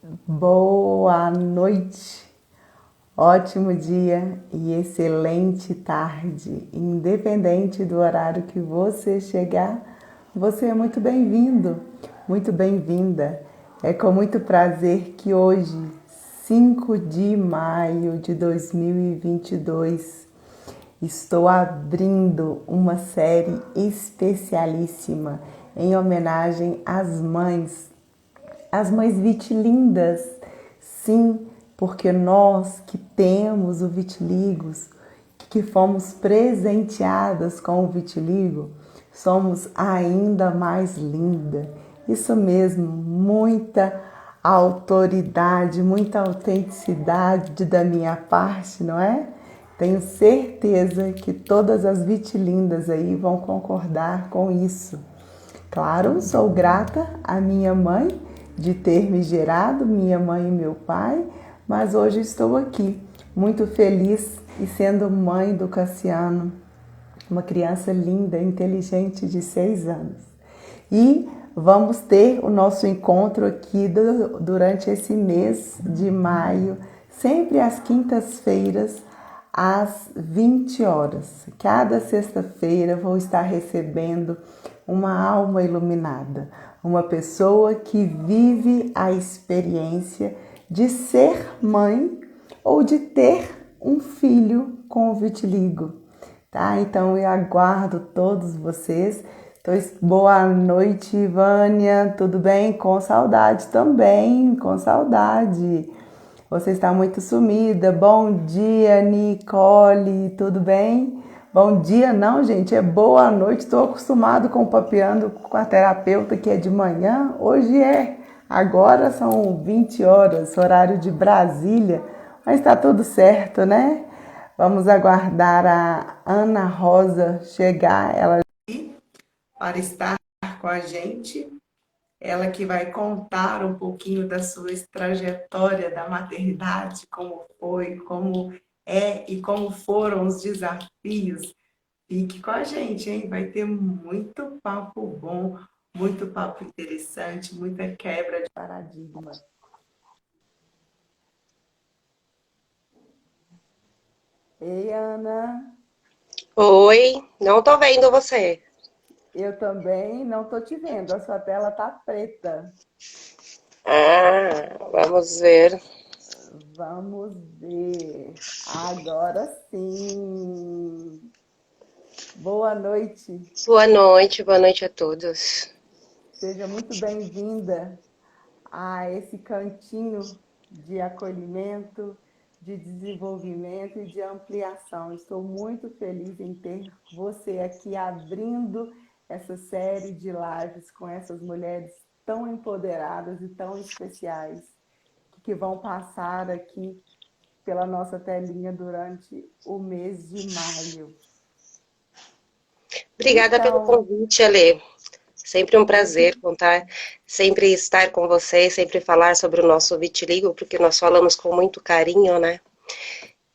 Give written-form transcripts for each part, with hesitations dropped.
Boa noite, ótimo dia e excelente tarde. Independente do horário que você chegar, você é muito bem-vindo, muito bem-vinda. É com muito prazer que hoje, 5 de maio de 2022, estou abrindo uma série especialíssima em homenagem às mães vitilindas. Sim, porque nós que temos o vitiligo, que fomos presenteadas com o vitiligo, somos ainda mais linda. Isso mesmo, muita autoridade, muita autenticidade da minha parte, não é? Tenho certeza que todas as vitilindas aí vão concordar com isso. Claro, sou grata à minha mãe de ter me gerado, minha mãe e meu pai, mas hoje estou aqui, muito feliz e sendo mãe do Cassiano, uma criança linda, inteligente de 6 anos. E vamos ter o nosso encontro aqui durante esse mês de maio, sempre às quintas-feiras, às 20 horas. Cada sexta-feira vou estar recebendo uma alma iluminada, uma pessoa que vive a experiência de ser mãe ou de ter um filho com vitiligo, tá? Então eu aguardo todos vocês. Boa noite, Vânia, tudo bem? Com saudade também, com saudade. Você está muito sumida. Bom dia, Nicole, tudo bem? Bom dia, não, gente, é boa noite. Estou acostumado com o papeando com a terapeuta que é de manhã. Hoje é, agora são 20 horas, horário de Brasília, mas está tudo certo, né? Vamos aguardar a Ana Rosa chegar, ela para estar com a gente. Ela que vai contar um pouquinho da sua trajetória da maternidade, como foi, como é e como foram os desafios. Fique com a gente, hein? Vai ter muito papo bom, muito papo interessante, muita quebra de paradigma. Ei, Ana, Oi, não tô vendo você. eu também não tô te vendo, a sua tela tá preta. Ah, vamos ver. Vamos ver. Agora sim. Boa noite. Boa noite a todos. Seja muito bem-vinda a esse cantinho de acolhimento, de desenvolvimento e de ampliação. Estou muito feliz em ter você aqui abrindo essa série de lives com essas mulheres tão empoderadas e tão especiais que vão passar aqui pela nossa telinha durante o mês de maio. Obrigada pelo Então, convite, Ale. Sempre um prazer contar, sempre estar com você, sempre falar sobre o nosso vitiligo, porque nós falamos com muito carinho, né?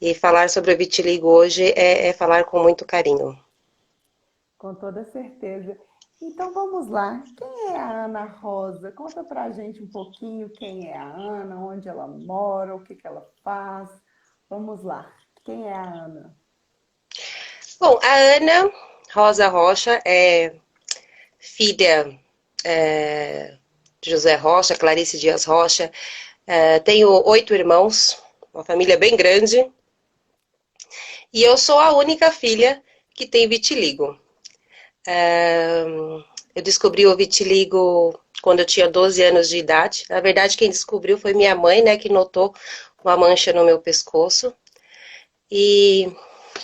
E falar sobre o vitiligo hoje é falar com muito carinho. com toda certeza. Então vamos lá. Quem é a Ana Rosa? Conta pra gente um pouquinho quem é a Ana, onde ela mora, o que que ela faz. Vamos lá. Quem é a Ana? Bom, a Ana Rosa Rocha é filha de José Rocha, Clarice Dias Rocha. Tenho 8 irmãos, uma família bem grande. E eu sou a única filha que tem vitiligo. Eu descobri o vitiligo quando eu tinha 12 anos de idade. Na verdade, quem descobriu foi minha mãe, né, que notou uma mancha no meu pescoço. E,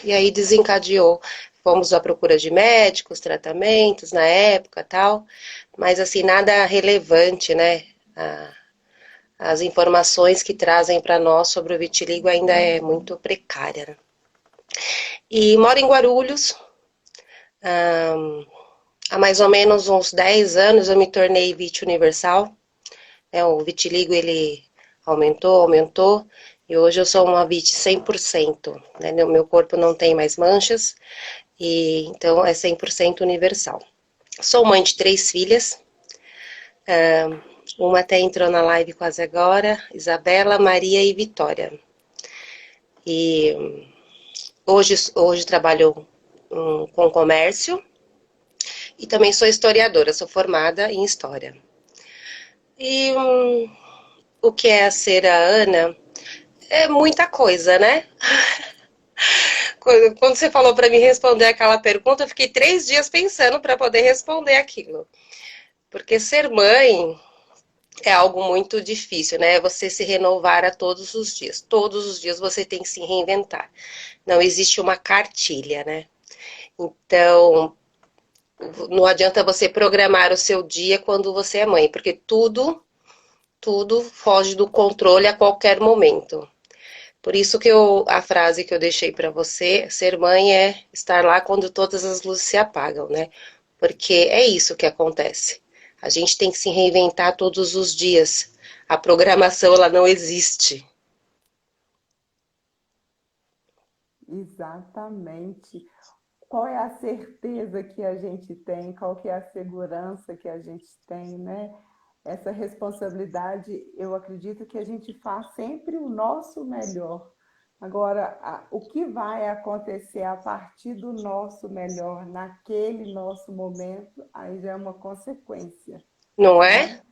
e aí desencadeou. Fomos à procura de médicos, tratamentos na época tal, mas assim, nada relevante, né? As informações que trazem para nós sobre o vitiligo ainda é muito precária. Né? E moro em Guarulhos. Há mais ou menos uns 10 anos eu me tornei VIT universal. O vitiligo ele aumentou, e hoje eu sou uma VIT 100%. Né? Meu corpo não tem mais manchas, e então é 100% universal. Sou mãe de 3 filhas. Uma até entrou na live quase agora, Isabela, Maria e Vitória. E hoje trabalho com comércio e também sou historiadora, sou formada em história. E o que é ser a Ana? É muita coisa, né? Quando você falou para mim responder aquela pergunta, eu fiquei 3 dias pensando para poder responder aquilo. Porque ser mãe é algo muito difícil, né? Você se renovar a todos os dias. Todos os dias você tem que se reinventar. Não existe uma cartilha, né? Então, não adianta você programar o seu dia quando você é mãe, porque tudo foge do controle a qualquer momento. Por isso que a frase que eu deixei para você, ser mãe é estar lá quando todas as luzes se apagam, né? Porque é isso que acontece. A gente tem que se reinventar todos os dias. A programação, ela não existe. Exatamente. Qual é a certeza que a gente tem? Qual que é a segurança que a gente tem, né? Essa responsabilidade, eu acredito que a gente faz sempre o nosso melhor. Agora, o que vai acontecer a partir do nosso melhor, naquele nosso momento, aí já é uma consequência, Não é? né?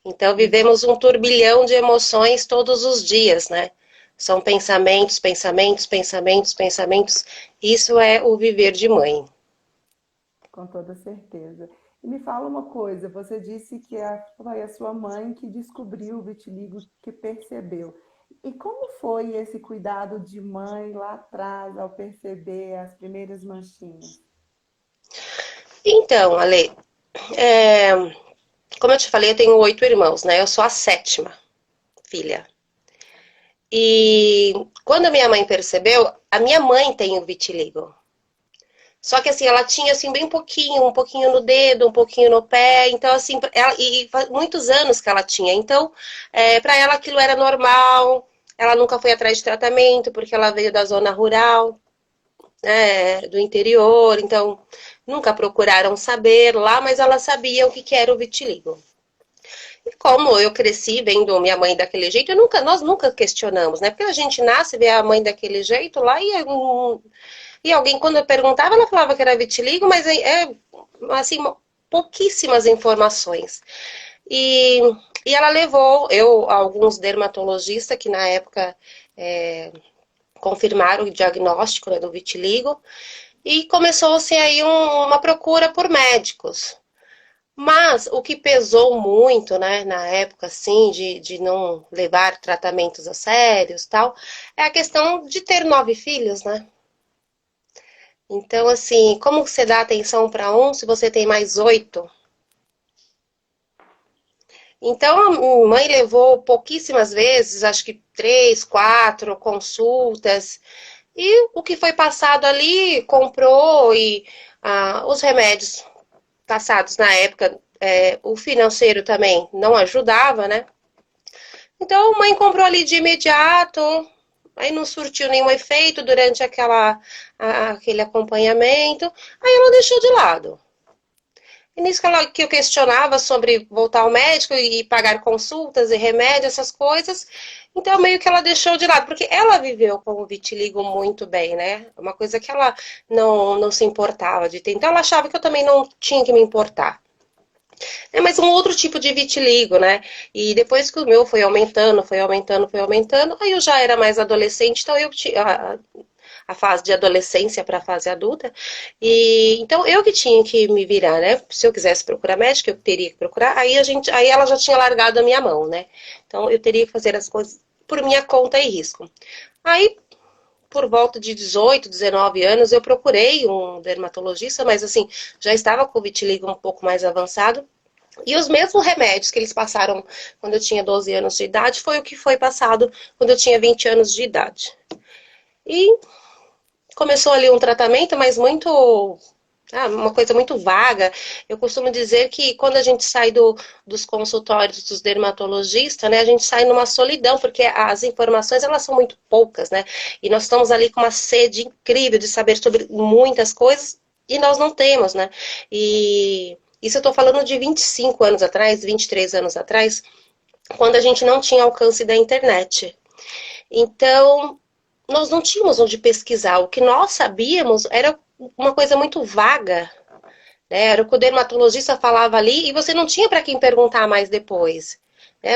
Então vivemos um turbilhão de emoções todos os dias, né? São pensamentos, pensamentos, pensamentos, pensamentos. Isso é o viver de mãe. Com toda certeza. E me fala uma coisa, você disse que foi a sua mãe que descobriu o vitiligo, que percebeu. E como foi esse cuidado de mãe lá atrás, ao perceber as primeiras manchinhas? Então, Ale, é, como eu te falei, eu tenho 8 irmãos, né? Eu sou a 7ª filha. E quando a minha mãe percebeu, a minha mãe tem o vitiligo. Só que assim, ela tinha assim bem pouquinho, um pouquinho no dedo, um pouquinho no pé, então assim, e faz muitos anos que ela tinha. Então, para ela aquilo era normal. Ela nunca foi atrás de tratamento porque ela veio da zona rural, né, do interior, então nunca procuraram saber lá, mas ela sabia o que era o vitiligo. E como eu cresci vendo minha mãe daquele jeito, nós nunca questionamos, né? Porque a gente nasce, vê a mãe daquele jeito lá e alguém, quando eu perguntava, ela falava que era vitiligo, mas assim, pouquíssimas informações. E, e ela levou eu a alguns dermatologistas que na época confirmaram o diagnóstico, né, do vitiligo, e começou-se aí uma procura por médicos. Mas o que pesou muito, né, na época, assim, de não levar tratamentos a sérios, tal, é a questão de ter 9 filhos, né? Então, assim, como você dá atenção para um se você tem mais 8? Então, a minha mãe levou pouquíssimas vezes, acho que 3, 4 consultas, e o que foi passado ali, comprou, e os remédios passados na época, o financeiro também não ajudava, né? Então, a mãe comprou ali de imediato, aí não surtiu nenhum efeito durante aquele acompanhamento, aí ela deixou de lado. E nisso que eu questionava sobre voltar ao médico e pagar consultas e remédios, essas coisas, então meio que ela deixou de lado, porque ela viveu com o vitiligo muito bem, né? Uma coisa que ela não se importava de ter. Então ela achava que eu também não tinha que me importar. Mas um outro tipo de vitiligo, né? E depois que o meu foi aumentando, foi aumentando, foi aumentando, aí eu já era mais adolescente, então eu tinha a fase de adolescência para a fase adulta. E então eu que tinha que me virar, né? Se eu quisesse procurar médico, eu teria que procurar. Aí ela já tinha largado a minha mão, né? Então eu teria que fazer as coisas por minha conta e risco. Aí por volta de 18, 19 anos, eu procurei um dermatologista, mas assim, já estava com o vitiligo um pouco mais avançado. E os mesmos remédios que eles passaram quando eu tinha 12 anos de idade foi o que foi passado quando eu tinha 20 anos de idade. E começou ali um tratamento, mas uma coisa muito vaga. Eu costumo dizer que quando a gente sai dos consultórios dos dermatologistas, né, a gente sai numa solidão, porque as informações elas são muito poucas, né? E nós estamos ali com uma sede incrível de saber sobre muitas coisas e nós não temos, né? E Isso eu tô falando de 25 anos atrás, 23 anos atrás, quando a gente não tinha alcance da internet. Então, nós não tínhamos onde pesquisar. O que nós sabíamos era uma coisa muito vaga, né? Era o que o dermatologista falava ali e você não tinha para quem perguntar mais depois.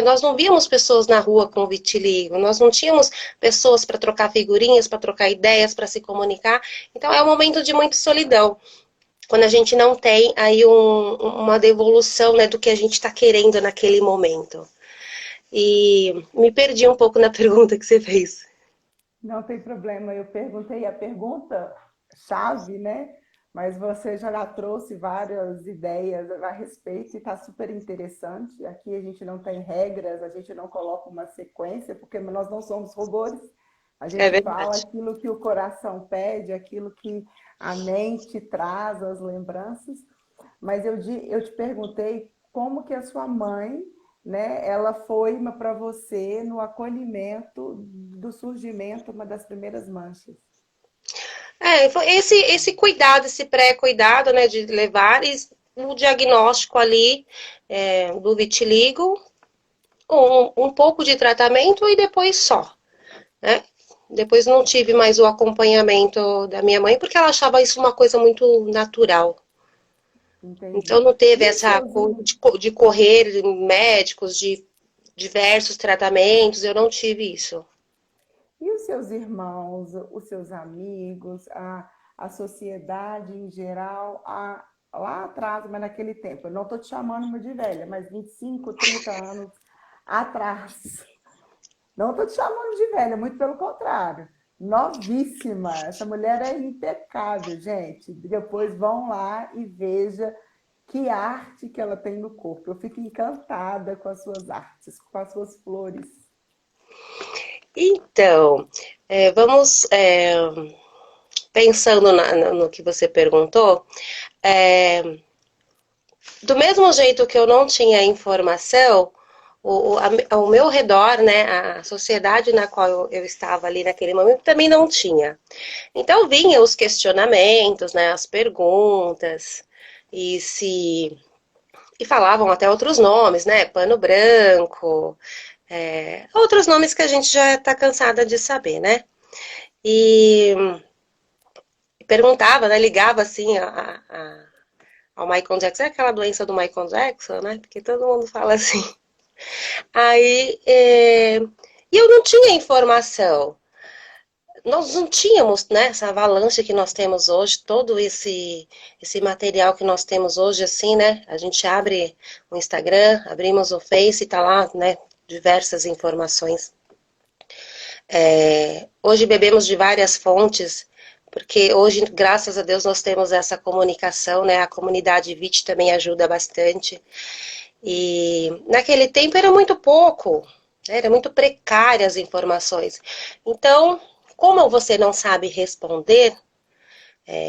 Nós não víamos pessoas na rua com vitiligo, nós não tínhamos pessoas para trocar figurinhas, para trocar ideias, para se comunicar. Então é um momento de muita solidão, quando a gente não tem aí uma devolução, né, do que a gente está querendo naquele momento. E me perdi um pouco na pergunta que você fez. Não tem problema, eu perguntei a pergunta chave, né? Mas você já trouxe várias ideias a respeito e está super interessante. Aqui a gente não tem regras, a gente não coloca uma sequência, porque nós não somos robôs. A É gente fala verdade. aquilo que o coração pede, aquilo que a mente traz, as lembranças. Mas eu te perguntei como que a sua mãe, né, ela foi para você no acolhimento do surgimento, uma das primeiras manchas. Foi esse cuidado, esse pré-cuidado, né, de levar o diagnóstico ali do vitiligo, um pouco de tratamento e depois só, né? Depois não tive mais o acompanhamento da minha mãe, porque ela achava isso uma coisa muito natural. Entendi. Então não teve E os essa seus, coisa de correr médicos, de diversos tratamentos, eu não tive isso. e os seus irmãos, os seus amigos, a sociedade em geral, lá atrás, mas naquele tempo, eu não estou te chamando de velha, mas 25, 30 anos atrás. Não estou te chamando de velha, muito pelo contrário. Novíssima. Essa mulher é impecável, gente. Depois vão lá e veja que arte que ela tem no corpo. Eu fico encantada com as suas artes, com as suas flores. Então, vamos pensando no que você perguntou. É, do mesmo jeito que eu não tinha informação, ao meu redor, né, a sociedade na qual eu estava ali naquele momento também não tinha. Então vinham os questionamentos, né, as perguntas, e se e falavam até outros nomes, né, pano branco, outros nomes que a gente já está cansada de saber, né? E perguntava, né, ligava assim ao Michael Jackson, é aquela doença do Michael Jackson, né? Porque todo mundo fala assim. Aí, e eu não tinha informação. Nós não tínhamos, né, essa avalanche que nós temos hoje, todo esse material que nós temos hoje, assim, né? A gente abre o Instagram, abrimos o Face e tá lá, né, diversas informações. Hoje bebemos de várias fontes, porque hoje, graças a Deus, nós temos essa comunicação, né? A comunidade VIT também ajuda bastante. E naquele tempo era muito pouco, né? Era muito precária as informações. Então, como você não sabe responder,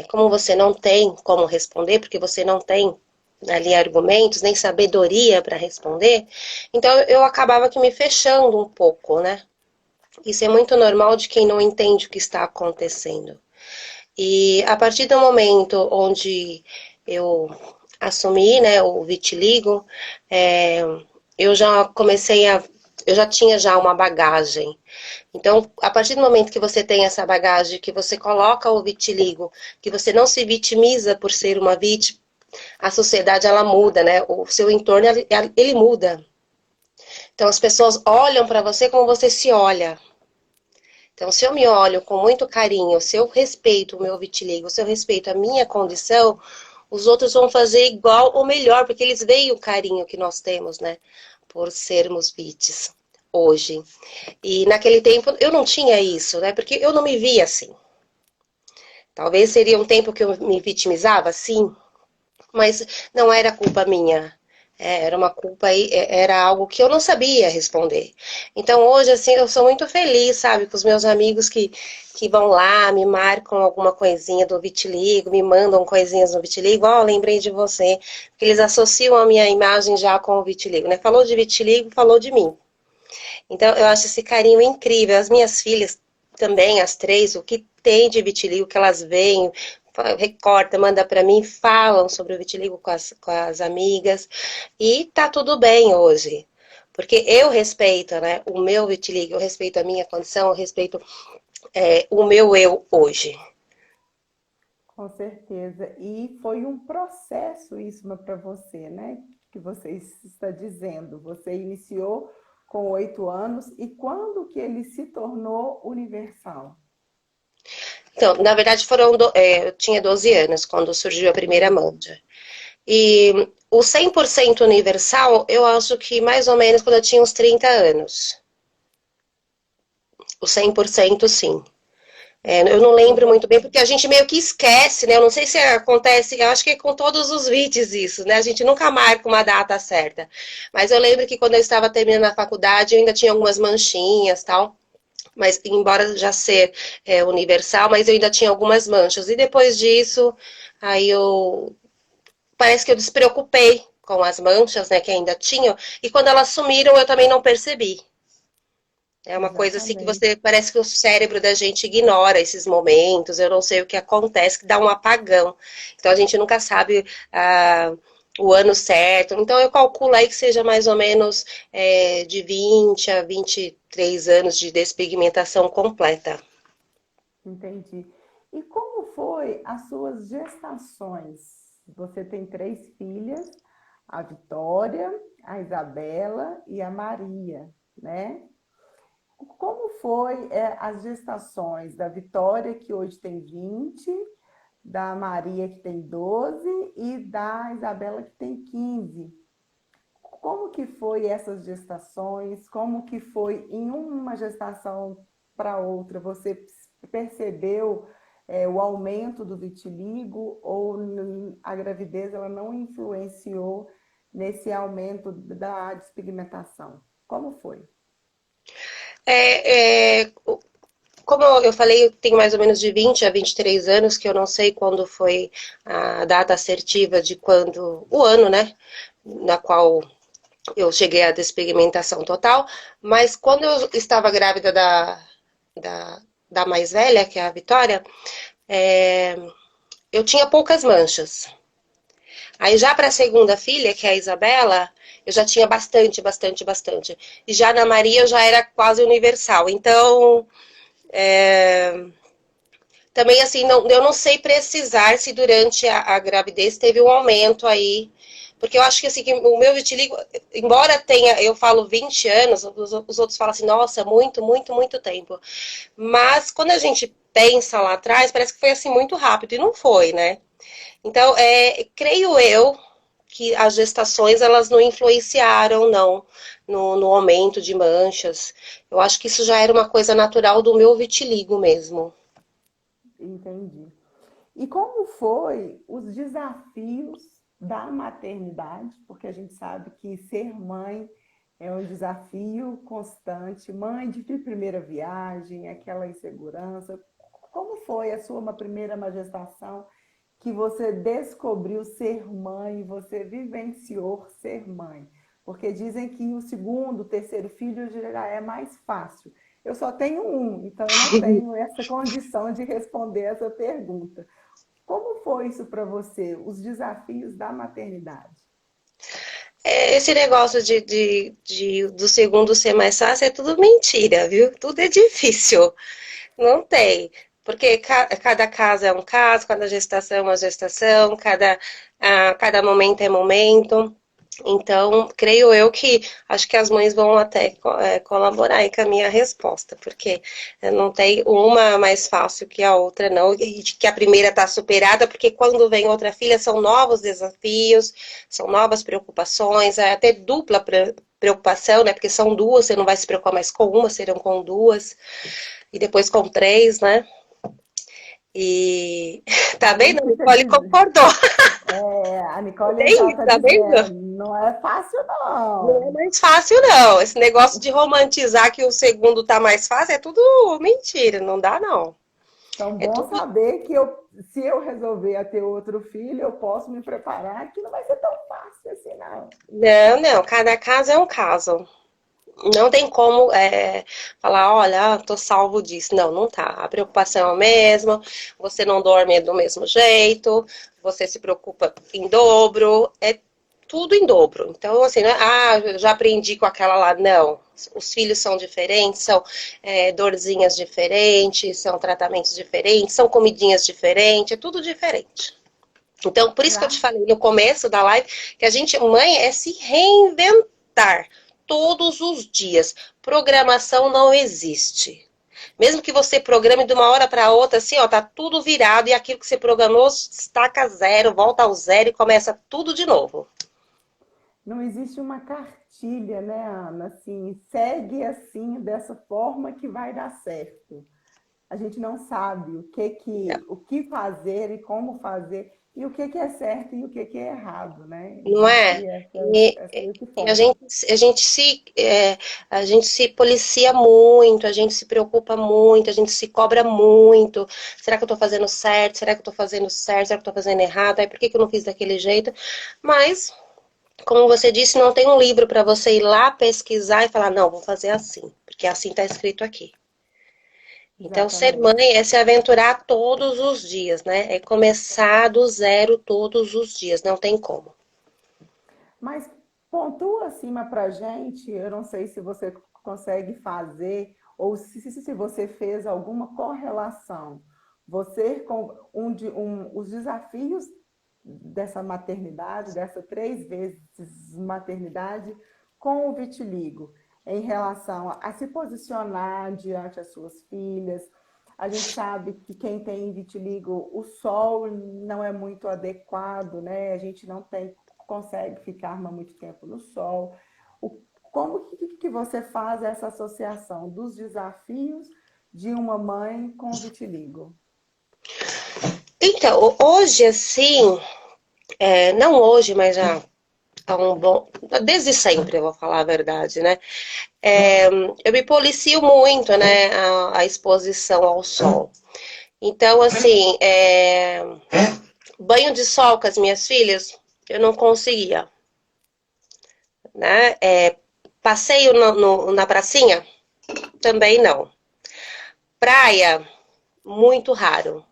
como você não tem como responder, porque você não tem ali argumentos, nem sabedoria para responder, então eu acabava que me fechando um pouco, né? Isso é muito normal de quem não entende o que está acontecendo. E a partir do momento onde eu assumi, né, o vitiligo, eu já comecei eu já tinha já uma bagagem. Então, a partir do momento que você tem essa bagagem, que você coloca o vitiligo, que você não se vitimiza por ser uma vítima, a sociedade ela muda, né? O seu entorno ele muda. Então, as pessoas olham para você como você se olha. Então, se eu me olho com muito carinho, se eu respeito o meu vitiligo, se eu respeito a minha condição, os outros vão fazer igual ou melhor, porque eles veem o carinho que nós temos, né? Por sermos vitis hoje. E naquele tempo eu não tinha isso, né? Porque eu não me via assim. Talvez seria um tempo que eu me vitimizava, sim, mas não era culpa minha. Era uma culpa, era algo que eu não sabia responder. Então hoje, assim, eu sou muito feliz, sabe, com os meus amigos que vão lá, me marcam alguma coisinha do vitiligo, me mandam coisinhas no vitiligo, lembrei de você, porque eles associam a minha imagem já com o vitiligo, né? Falou de vitiligo, falou de mim. Então eu acho esse carinho incrível. As minhas filhas também, as três, o que tem de vitiligo que elas veem, recorta, manda para mim, falam sobre o vitiligo com as amigas, e tá tudo bem hoje. Porque eu respeito, né, o meu vitiligo, eu respeito a minha condição, eu respeito o meu eu hoje. Com certeza. E foi um processo isso para você, né? Que você está dizendo. Você iniciou com 8 anos e quando que ele se tornou universal? Então, na verdade, eu tinha 12 anos quando surgiu a primeira mancha. E o 100% universal, eu acho que mais ou menos quando eu tinha uns 30 anos. O 100% sim. Eu não lembro muito bem, porque a gente meio que esquece, né? Eu não sei se acontece, eu acho que é com todos os vídeos isso, né? A gente nunca marca uma data certa. Mas eu lembro que quando eu estava terminando a faculdade, eu ainda tinha algumas manchinhas, tal. Mas, embora já ser universal, mas eu ainda tinha algumas manchas. E depois disso, aí eu... Parece que eu despreocupei com as manchas, né, que ainda tinham. E quando elas sumiram, eu também não percebi. É uma coisa assim que Exatamente. você parece que o cérebro da gente ignora esses momentos. Eu não sei o que acontece, que dá um apagão. Então a gente nunca sabe o ano certo. Então eu calculo aí que seja mais ou menos de 20 a 23 anos de despigmentação completa. Entendi. E como foi as suas gestações? Você tem 3 filhas, a Vitória, a Isabela e a Maria, né? Como foi as gestações da Vitória, que hoje tem 20, da Maria, que tem 12, e da Isabela, que tem 15? Como que foi essas gestações? Como que foi em uma gestação para outra? Você percebeu o aumento do vitiligo ou a gravidez ela não influenciou nesse aumento da despigmentação? Como foi? É, é, Como eu falei, eu tenho mais ou menos de 20 a 23 anos, que eu não sei quando foi a data assertiva de quando, o ano, né, na qual eu cheguei à despigmentação total, mas quando eu estava grávida da, da mais velha, que é a Vitória, é, eu tinha poucas manchas. Aí já para a segunda filha, que é a Isabela, eu já tinha bastante, bastante, bastante. E já na Maria eu já era quase universal. Então, é, também, assim, eu não sei precisar se durante a gravidez teve um aumento aí, porque eu acho que, assim, que o meu vitiligo, embora tenha, eu falo 20 anos, os outros falam assim, nossa, muito, muito, muito tempo. Mas quando a gente pensa lá atrás, parece que foi, assim, muito rápido, e não foi, né? Então, creio eu que as gestações, elas não influenciaram, não, no aumento de manchas. Eu acho que isso já era uma coisa natural do meu vitiligo mesmo. Entendi. E como foi os desafios da maternidade? Porque a gente sabe que ser mãe é um desafio constante. Mãe de primeira viagem, aquela insegurança. Como foi a sua primeira gestação que você descobriu ser mãe, você vivenciou ser mãe? Porque dizem que o segundo, o terceiro filho já é mais fácil. Eu só tenho um, então eu não tenho essa condição de responder essa pergunta. Como foi isso para você, os desafios da maternidade? Esse negócio do segundo ser mais fácil é tudo mentira, viu? Tudo é difícil. Não tem. Porque cada caso é um caso, cada gestação é uma gestação, cada momento é momento. Então, creio eu que acho que as mães vão até colaborar aí com a minha resposta, porque não tem uma mais fácil que a outra, não, e de que a primeira está superada, porque quando vem outra filha são novos desafios, são novas preocupações, até dupla preocupação, né? Porque são duas, você não vai se preocupar mais com uma, serão com duas, e depois com três, né? E tá Por vendo? isso que você Nicole diz, concordou. a Nicole É ela isso, está tá dizendo, vendo? não é fácil Não é não. mais fácil, não. Esse negócio de romantizar que o segundo tá mais fácil é tudo mentira, não dá, não. Então, É bom tudo. saber que se eu resolver a ter outro filho, eu posso me preparar, que não vai ser tão fácil assim, não. Não, não, cada caso é um caso. Não tem como falar, olha, tô salvo disso. Não, não tá. A preocupação é a mesma, você não dorme do mesmo jeito, você se preocupa em dobro, é tudo em dobro. Então, assim, né? Eu já aprendi com aquela lá. Não. Os filhos são diferentes, são dorzinhas diferentes, são tratamentos diferentes, são comidinhas diferentes, é tudo diferente. Então, por isso que eu te falei no começo da live, que a gente, mãe, é se reinventar todos os dias. Programação não existe. Mesmo que você programe de uma hora para outra, assim, ó, tá tudo virado e aquilo que você programou estaca zero, volta ao zero e começa tudo de novo. Não existe uma cartilha, né, Ana? Assim, segue assim, dessa forma que vai dar certo. A gente não sabe o que fazer e como fazer, e o que é certo e o que é errado, né? Não é? Existe esse E foco. a gente se policia muito, a gente se preocupa muito, a gente se cobra muito. Será que eu tô fazendo certo? Será que eu tô fazendo certo? Será que eu tô fazendo errado? Aí por que eu não fiz daquele jeito? Mas, como você disse, não tem um livro para você ir lá pesquisar e falar, não, vou fazer assim, porque assim tá escrito aqui. Então, ser Exatamente. mãe é se aventurar todos os dias, né? É começar do zero todos os dias, não tem como. Mas pontua acima para gente, eu não sei se você consegue fazer ou se você fez alguma correlação. Você com os desafios dessa maternidade, dessa 3 vezes maternidade, com o vitiligo, em relação a se posicionar diante das suas filhas. A gente sabe que quem tem vitiligo, o sol não é muito adequado, né? A gente não consegue ficar muito tempo no sol. Como que você faz essa associação dos desafios de uma mãe com vitiligo? Então, hoje, assim, não hoje, mas já há um bom. Desde sempre, eu vou falar a verdade, né? Eu me policio muito, né? A exposição ao sol. Então, assim, banho de sol com as minhas filhas, eu não conseguia, né? Passeio na pracinha, também não. Praia, muito raro.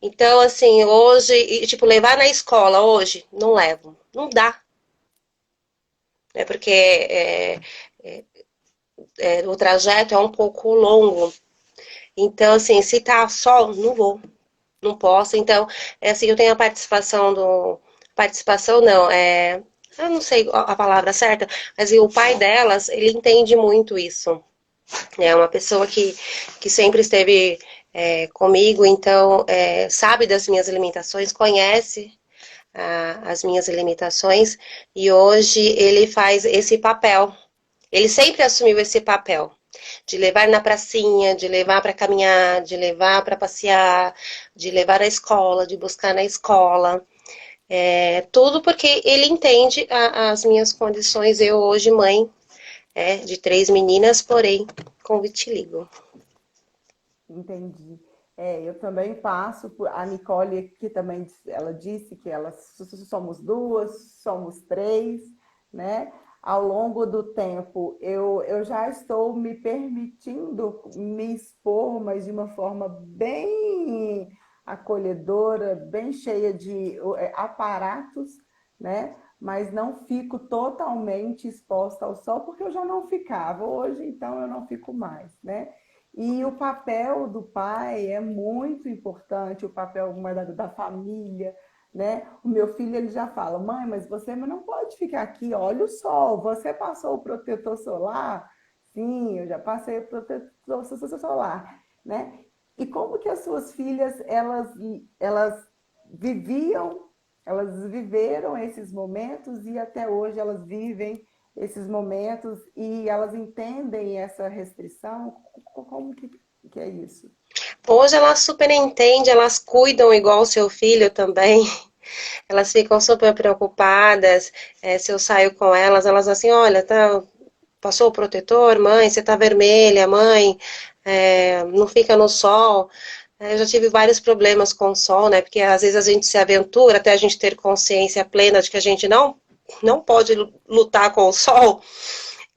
Então, assim, hoje, tipo, levar na escola hoje, não levo. Não dá. Né? Porque o trajeto é um pouco longo. Então, assim, se tá sol, não vou. Não posso. Então, assim, eu tenho a participação do. Participação não, eu não sei a palavra certa, mas o pai delas, ele entende muito isso. É uma pessoa que sempre esteve comigo, então sabe das minhas limitações, conhece as minhas limitações, e hoje ele faz esse papel. Ele sempre assumiu esse papel de levar na pracinha, de levar para caminhar, de levar para passear, de levar à escola, de buscar na escola. Tudo porque ele entende as minhas condições. Eu hoje, mãe, de 3 meninas, porém com vitiligo. Entendi. Eu também passo por a Nicole, que também ela disse que elas somos duas, somos três, né? Ao longo do tempo, eu já estou me permitindo me expor, mas de uma forma bem acolhedora, bem cheia de aparatos, né? Mas não fico totalmente exposta ao sol, porque eu já não ficava. Hoje, então, eu não fico mais, né? E o papel do pai é muito importante, o papel da família, né? O meu filho ele já fala, mãe, mas você não pode ficar aqui, olha o sol, você passou o protetor solar? Sim, eu já passei o protetor solar, né? E como que as suas filhas, elas viviam, elas viveram esses momentos e até hoje elas vivem esses momentos e elas entendem essa restrição? Como que é isso? Hoje elas super entendem, elas cuidam igual o seu filho também. Elas ficam super preocupadas. Se eu saio com elas, elas assim, olha, passou o protetor, mãe, você tá vermelha, mãe, não fica no sol. Eu já tive vários problemas com o sol, né? Porque às vezes a gente se aventura até a gente ter consciência plena de que a gente não pode lutar com o sol.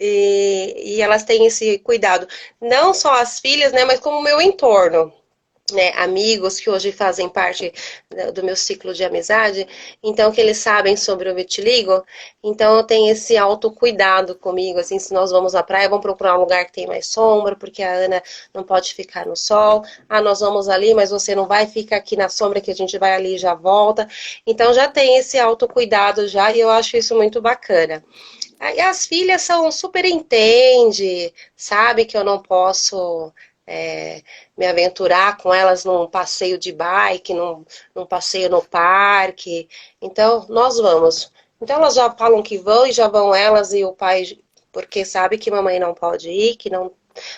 e elas têm esse cuidado. Não só as filhas, né, mas como o meu entorno. Né, amigos que hoje fazem parte do meu ciclo de amizade, então que eles sabem sobre o vitiligo, então eu tenho esse autocuidado comigo, assim, se nós vamos à praia, vamos procurar um lugar que tem mais sombra, porque a Ana não pode ficar no sol, nós vamos ali, mas você não vai, ficar aqui na sombra que a gente vai ali e já volta, então já tem esse autocuidado já, e eu acho isso muito bacana. E as filhas são super entende, sabe que eu não posso me aventurar com elas num passeio de bike, num passeio no parque. Então, nós vamos. Então, elas já falam que vão e já vão elas e o pai, porque sabe que mamãe não pode ir, que não,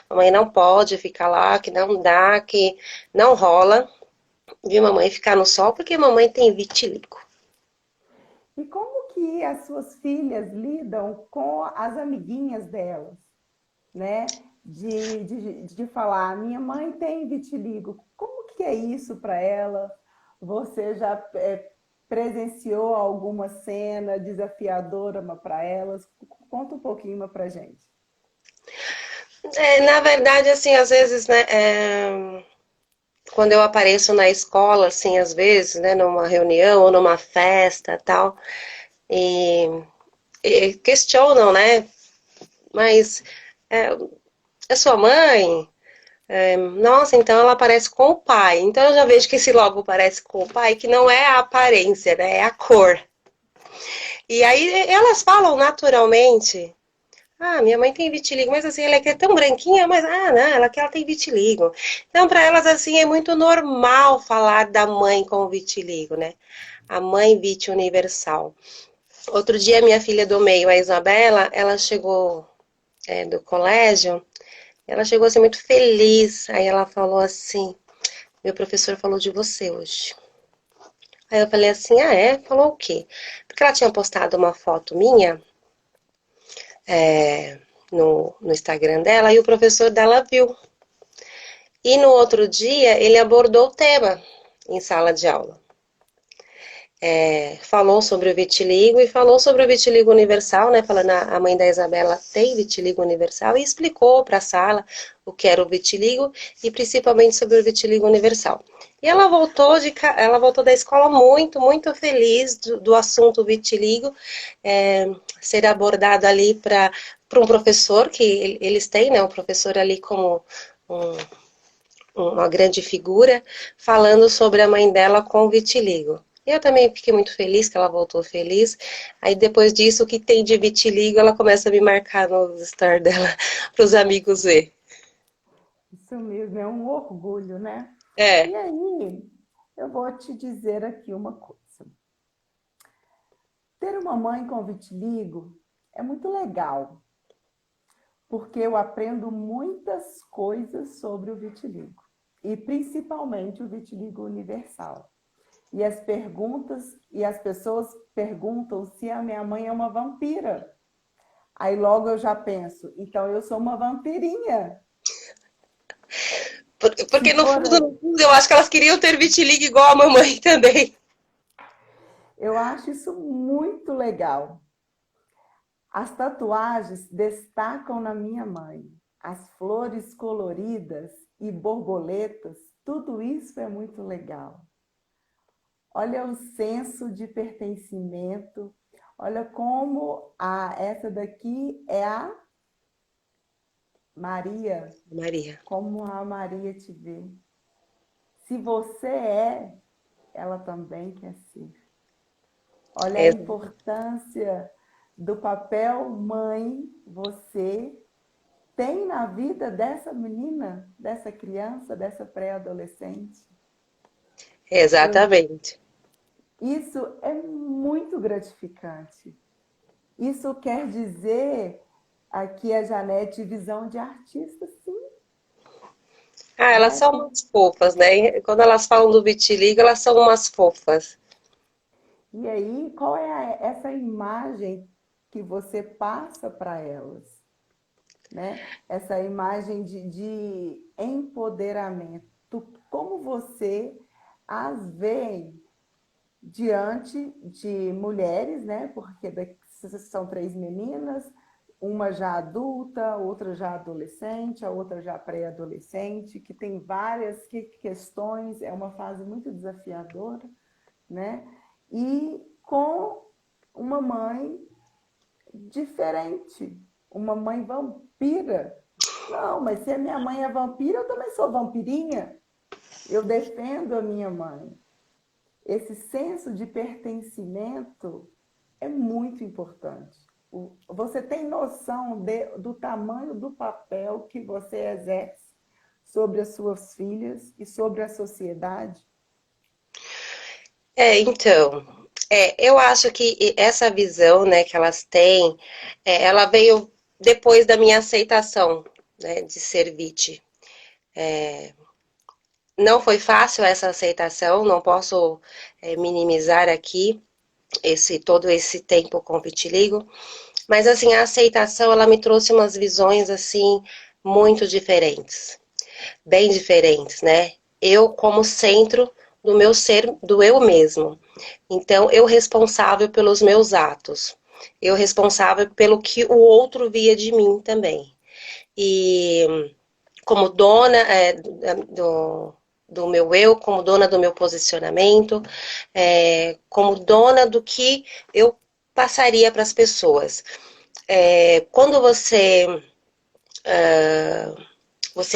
mamãe não pode ficar lá, que não dá, que não rola de mamãe ficar no sol, porque mamãe tem vitiligo. E como que as suas filhas lidam com as amiguinhas delas, né? De falar, minha mãe tem vitiligo. Como que é isso para ela? Você já presenciou alguma cena desafiadora para elas? Conta um pouquinho para gente. Na verdade, assim, às vezes, né, quando eu apareço na escola, assim, às vezes, né, numa reunião ou numa festa, tal, e, e questionam, né, mas é, é sua mãe? Nossa, então ela parece com o pai. Então eu já vejo que esse logo parece com o pai, que não é a aparência, né, é a cor. E aí elas falam naturalmente. Minha mãe tem vitiligo, mas assim, ela é tão branquinha, mas não, ela tem vitiligo. Então, para elas, assim, é muito normal falar da mãe com vitiligo, né? A mãe vit universal. Outro dia, minha filha do meio, a Isabela, ela chegou do colégio, ela chegou assim muito feliz. Aí ela falou assim: meu professor falou de você hoje. Aí eu falei assim: ah, é? Falou o quê? Porque ela tinha postado uma foto minha é, no Instagram dela e o professor dela viu. E no outro dia ele abordou o tema em sala de aula. Falou sobre o vitiligo e falou sobre o vitiligo universal, né? Falando a mãe da Isabela tem vitiligo universal e explicou para a sala o que era o vitiligo e principalmente sobre o vitiligo universal. E ela voltou da escola muito, muito feliz do assunto vitiligo ser abordado ali para um professor que eles têm, né? Um professor ali como um, uma grande figura, falando sobre a mãe dela com vitiligo. Eu também fiquei muito feliz que ela voltou feliz. Aí depois disso, o que tem de vitiligo, ela começa a me marcar nos stories dela para os amigos ver. Isso mesmo, é um orgulho, né? É, E aí, eu vou te dizer aqui uma coisa. Ter uma mãe com vitiligo é muito legal, porque eu aprendo muitas coisas sobre o vitiligo, e principalmente o vitiligo universal. E as pessoas perguntam se a minha mãe é uma vampira. Aí logo eu já penso, então eu sou uma vampirinha. Se porque no for, fundo, no fundo, eu acho que elas queriam ter vitiligo igual a mamãe também. eu acho isso muito legal. As tatuagens destacam na minha mãe. As flores coloridas e borboletas, tudo isso é muito legal. Olha o senso de pertencimento. Olha como essa daqui é a Maria, Maria. como a Maria te vê. Se você é, ela também quer ser. Olha a É, importância do papel mãe, você tem na vida dessa menina, dessa criança, dessa pré-adolescente. Eu, exatamente. isso é muito gratificante. Isso quer dizer, aqui a Janete, visão de artista, sim, Elas né? são umas fofas, né? Quando elas falam do vitiligo, elas são umas fofas. E aí, qual é essa imagem que você passa para elas, né? Essa imagem de empoderamento. Como você as vê diante de mulheres, né? Porque são três meninas, uma já adulta, outra já adolescente, a outra já pré-adolescente, que tem várias questões, é uma fase muito desafiadora, né? E com uma mãe diferente, uma mãe vampira. Não, mas se a minha mãe é vampira, eu também sou vampirinha. Eu defendo a minha mãe. Esse senso de pertencimento é muito importante. Você tem noção do tamanho do papel que você exerce sobre as suas filhas e sobre a sociedade? Então, eu acho que essa visão, né, que elas têm, ela veio depois da minha aceitação, né, de ser VIT. Não foi fácil essa aceitação, não posso minimizar aqui todo esse tempo com vitiligo, mas assim, a aceitação, ela me trouxe umas visões assim muito diferentes, bem diferentes, né? Eu como centro do meu ser, do eu mesmo. Então, eu responsável pelos meus atos. Eu responsável pelo que o outro via de mim também. E como dona do meu eu, como dona do meu posicionamento, como dona do que eu passaria para as pessoas. Quando você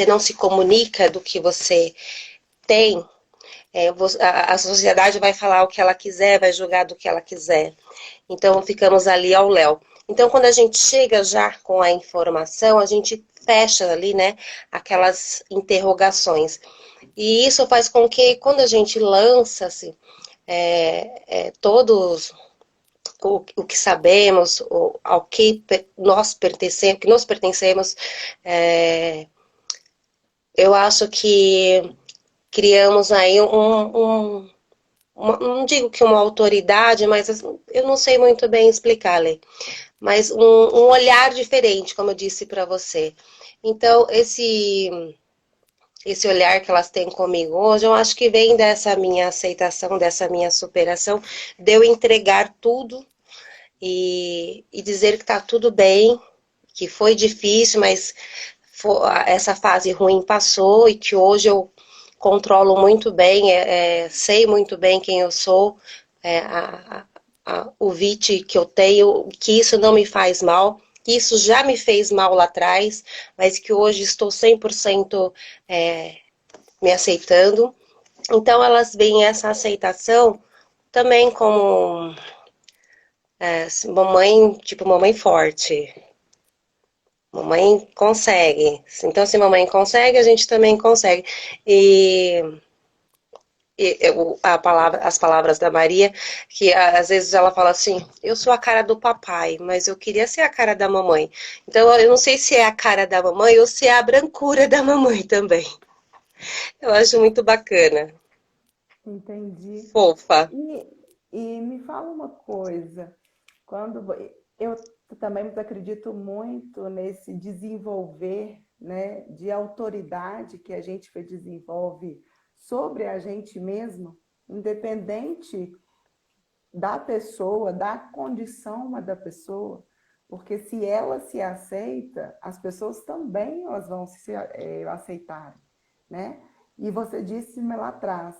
não se comunica do que você tem, a sociedade vai falar o que ela quiser, vai julgar do que ela quiser. Então, ficamos ali ao léu. Então, quando a gente chega já com a informação, a gente fecha ali, né, aquelas interrogações. E isso faz com que, quando a gente lança-se, todos o que sabemos, ao que nós pertencemos, que nos pertencemos, eu acho que criamos aí não digo que uma autoridade, mas eu não sei muito bem explicar, Lê, mas um olhar diferente, como eu disse para você. Então, esse olhar que elas têm comigo hoje, eu acho que vem dessa minha aceitação, dessa minha superação, de eu entregar tudo e dizer que está tudo bem, que foi difícil, mas essa fase ruim passou e que hoje eu controlo muito bem, sei muito bem quem eu sou, o VIT que eu tenho, que isso não me faz mal, que isso já me fez mal lá atrás, mas que hoje estou 100% me aceitando. Então elas veem essa aceitação também como mamãe, tipo mamãe forte. Mamãe consegue. Então, se mamãe consegue, a gente também consegue. E as palavras da Maria, que às vezes ela fala assim, eu sou a cara do papai, mas eu queria ser a cara da mamãe. Então eu não sei se é a cara da mamãe ou se é a brancura da mamãe também. Eu acho muito bacana. Entendi. Fofa. E me fala uma coisa, quando eu também acredito muito nesse desenvolver, né, de autoridade que a gente desenvolve sobre a gente mesmo, independente da pessoa, da condição da pessoa, porque se ela se aceita, as pessoas também elas vão se aceitar, né? E você disse lá atrás,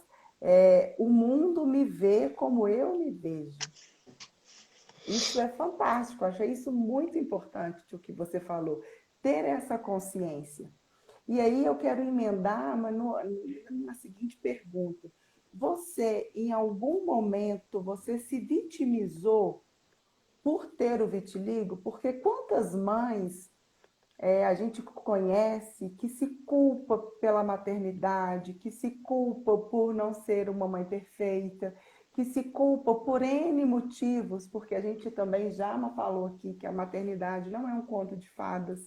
o mundo me vê como eu me vejo. Isso é fantástico, achei isso muito importante o que você falou, ter essa consciência. E aí eu quero emendar mas na seguinte pergunta. Você, em algum momento, você se vitimizou por ter o vitiligo? Porque quantas mães a gente conhece que se culpa pela maternidade, que se culpa por não ser uma mãe perfeita, que se culpa por N motivos, porque a gente também já falou aqui que a maternidade não é um conto de fadas,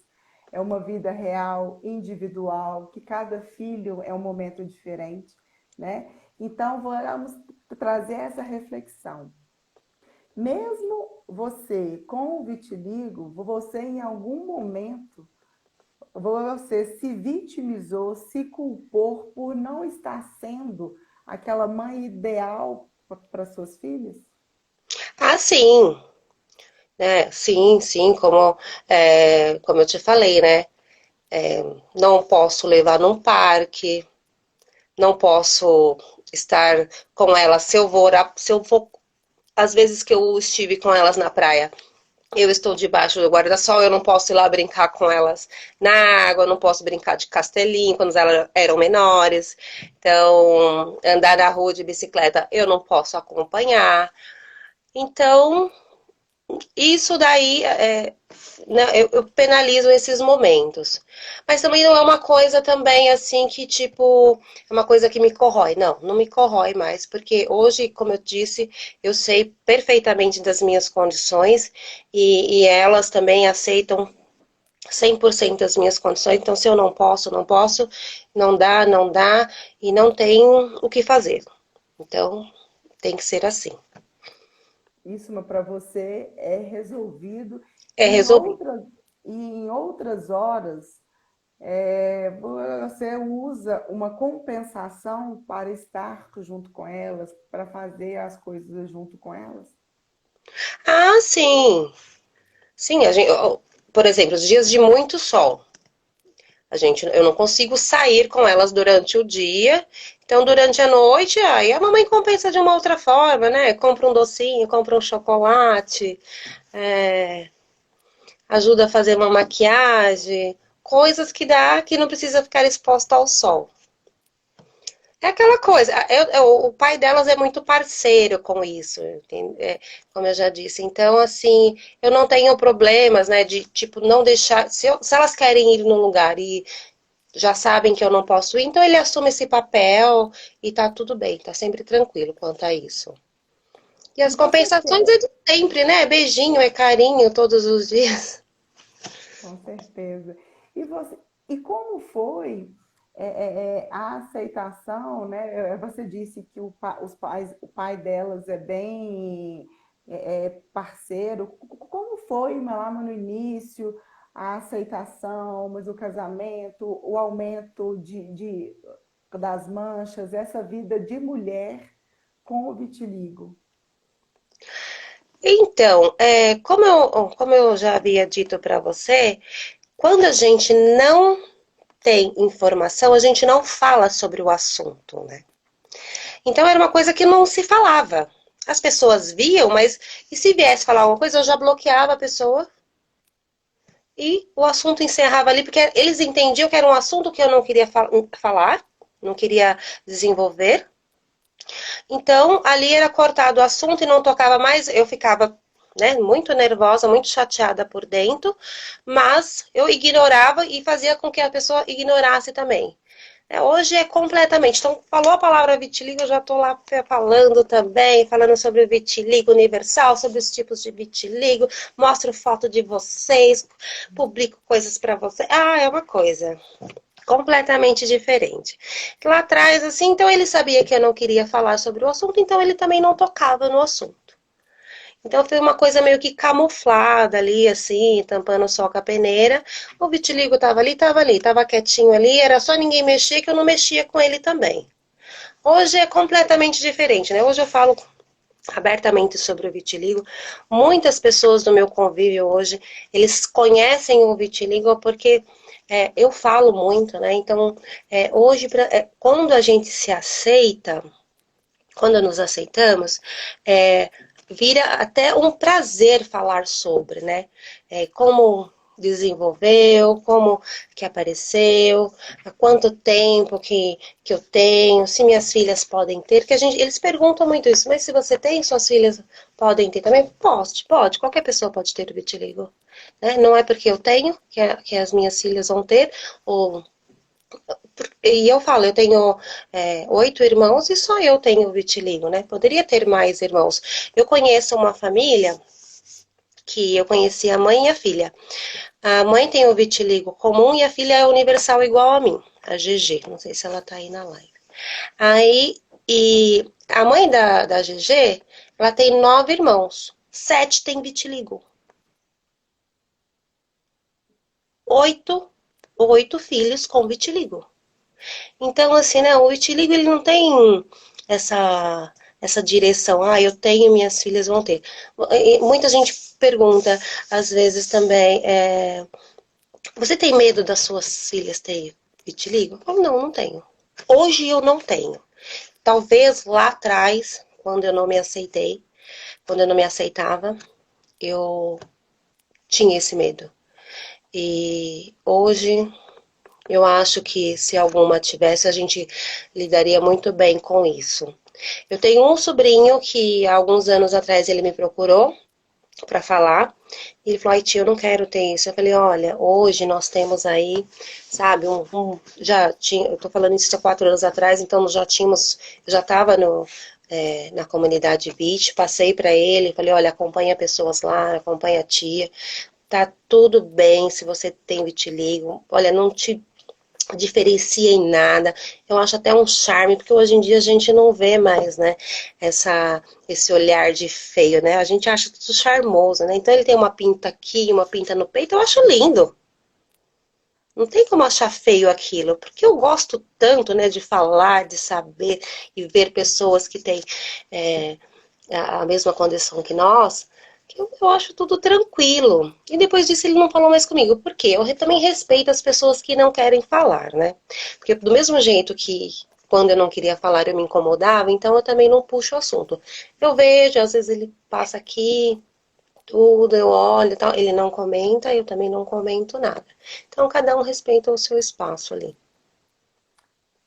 é uma vida real, individual, que cada filho é um momento diferente, né? Então, vamos trazer essa reflexão. Mesmo você com o vitiligo, você em algum momento você se vitimizou, se culpou por não estar sendo aquela mãe ideal para suas filhas? Ah, sim. Sim, sim, como eu te falei, né? Não posso levar num parque, não posso estar com elas se eu vou, às vezes que eu estive com elas na praia, eu estou debaixo do guarda-sol, eu não posso ir lá brincar com elas na água, eu não posso brincar de castelinho quando elas eram menores. Então, andar na rua de bicicleta, eu não posso acompanhar. Então, isso daí, né, eu penalizo esses momentos. Mas também não é uma coisa também assim que, tipo, é uma coisa que me corrói. Não, não me corrói mais, porque hoje, como eu disse, eu sei perfeitamente das minhas condições e elas também aceitam 100% as minhas condições. Então, se eu não posso, não posso, não dá, não dá, e não tem o que fazer. Então, tem que ser assim. Isso para você é resolvido. É E resolvido. em outras horas, você usa uma compensação para estar junto com elas, para fazer as coisas junto com elas? Ah, sim. Sim, por exemplo, os dias de muito sol. Eu não consigo sair com elas durante o dia. Então, durante a noite, aí a mamãe compensa de uma outra forma, né? Compra um docinho, compra um chocolate, é, ajuda a fazer uma maquiagem, coisas que dá que não precisa ficar exposta ao sol. É aquela coisa, o pai delas é muito parceiro com isso, como eu já disse. Então, assim, eu não tenho problemas, né, de, tipo, não deixar. Se elas querem ir num lugar e já sabem que eu não posso ir, então ele assume esse papel e tá tudo bem, tá sempre tranquilo quanto a isso. E E as você compensações é de sempre, né? Beijinho, é carinho todos os dias. Com certeza. E você, e como foi a aceitação, né? Você disse que o pai delas é bem parceiro. Como foi lá no início a aceitação, mas o casamento, o aumento das manchas, essa vida de mulher com o vitiligo? Então, como eu já havia dito para você, quando a gente não tem informação, a gente não fala sobre o assunto, né? Então era uma coisa que não se falava. As pessoas viam, mas e se viesse falar alguma coisa, eu já bloqueava a pessoa e o assunto encerrava ali, porque eles entendiam que era um assunto que eu não queria falar, não queria desenvolver. Então ali era cortado o assunto e não tocava mais. Eu ficava, né, muito nervosa, muito chateada por dentro, mas eu ignorava e fazia com que a pessoa ignorasse também. Hoje é completamente. Então, falou a palavra vitiligo, eu já estou lá falando também, falando sobre o vitiligo universal, sobre os tipos de vitiligo, mostro foto de vocês, publico coisas para vocês. Ah, é uma coisa completamente diferente. Lá atrás, assim, então ele sabia que eu não queria falar sobre o assunto, então ele também não tocava no assunto. Então foi uma coisa meio que camuflada ali, assim, tampando o sol com a peneira. O vitiligo tava ali, tava quietinho ali, era só ninguém mexer que eu não mexia com ele também. Hoje é completamente diferente, né? Hoje eu falo abertamente sobre o vitiligo. Muitas pessoas do meu convívio hoje, eles conhecem o vitiligo porque eu falo muito, né? Então, hoje, quando a gente se aceita, quando nos aceitamos, é, vira até um prazer falar sobre, né? Como desenvolveu, como que apareceu, há quanto tempo que eu tenho, se minhas filhas podem ter, que eles perguntam muito isso, mas se você tem, suas filhas podem ter também? Pode, qualquer pessoa pode ter o vitiligo, né? Não é porque eu tenho que as minhas filhas vão ter, ou e eu falo, eu tenho 8 irmãos e só eu tenho vitiligo, né? Poderia ter mais irmãos. Eu conheço uma família que eu conheci a mãe e a filha. A mãe tem o vitiligo comum e a filha é universal igual a mim, a GG. Não sei se ela tá aí na live. Aí, e a mãe da GG, ela tem 9 irmãos. 7 tem vitiligo. 8, 8 filhos com vitiligo. Então, assim, né, o vitiligo ele não tem essa. essa direção. Ah, eu tenho, minhas filhas vão ter. E muita gente pergunta, às vezes também, você tem medo das suas filhas terem vitiligo? Eu falo, não, não tenho. Hoje eu não tenho. Talvez lá atrás, quando eu não me aceitei, quando eu não me aceitava, eu tinha esse medo. E hoje eu acho que se alguma tivesse, a gente lidaria muito bem com isso. Eu tenho um sobrinho que há alguns anos atrás ele me procurou para falar. E ele falou, ai tia, eu não quero ter isso. Eu falei, olha, hoje nós temos aí, sabe, já tinha, eu tô falando isso há 4 anos atrás, então já tínhamos, eu já estava na comunidade Beach, passei para ele, falei, olha, acompanha pessoas lá, acompanha a tia, tá tudo bem se você tem vitiligo, olha, não te diferencia em nada. Eu acho até um charme, porque hoje em dia a gente não vê mais, né, esse olhar de feio, né? A gente acha tudo charmoso, né? Então ele tem uma pinta aqui, uma pinta no peito, eu acho lindo. Não tem como achar feio aquilo, porque eu gosto tanto, né, de falar, de saber e ver pessoas que têm é, a mesma condição que nós, que eu acho tudo tranquilo. E depois disso ele não falou mais comigo. Por quê? Eu também respeito as pessoas que não querem falar, né? Porque do mesmo jeito que quando eu não queria falar eu me incomodava, então eu também não puxo o assunto. Eu vejo, às vezes ele passa aqui, tudo, eu olho e tal, ele não comenta, eu também não comento nada. Então cada um respeita o seu espaço ali.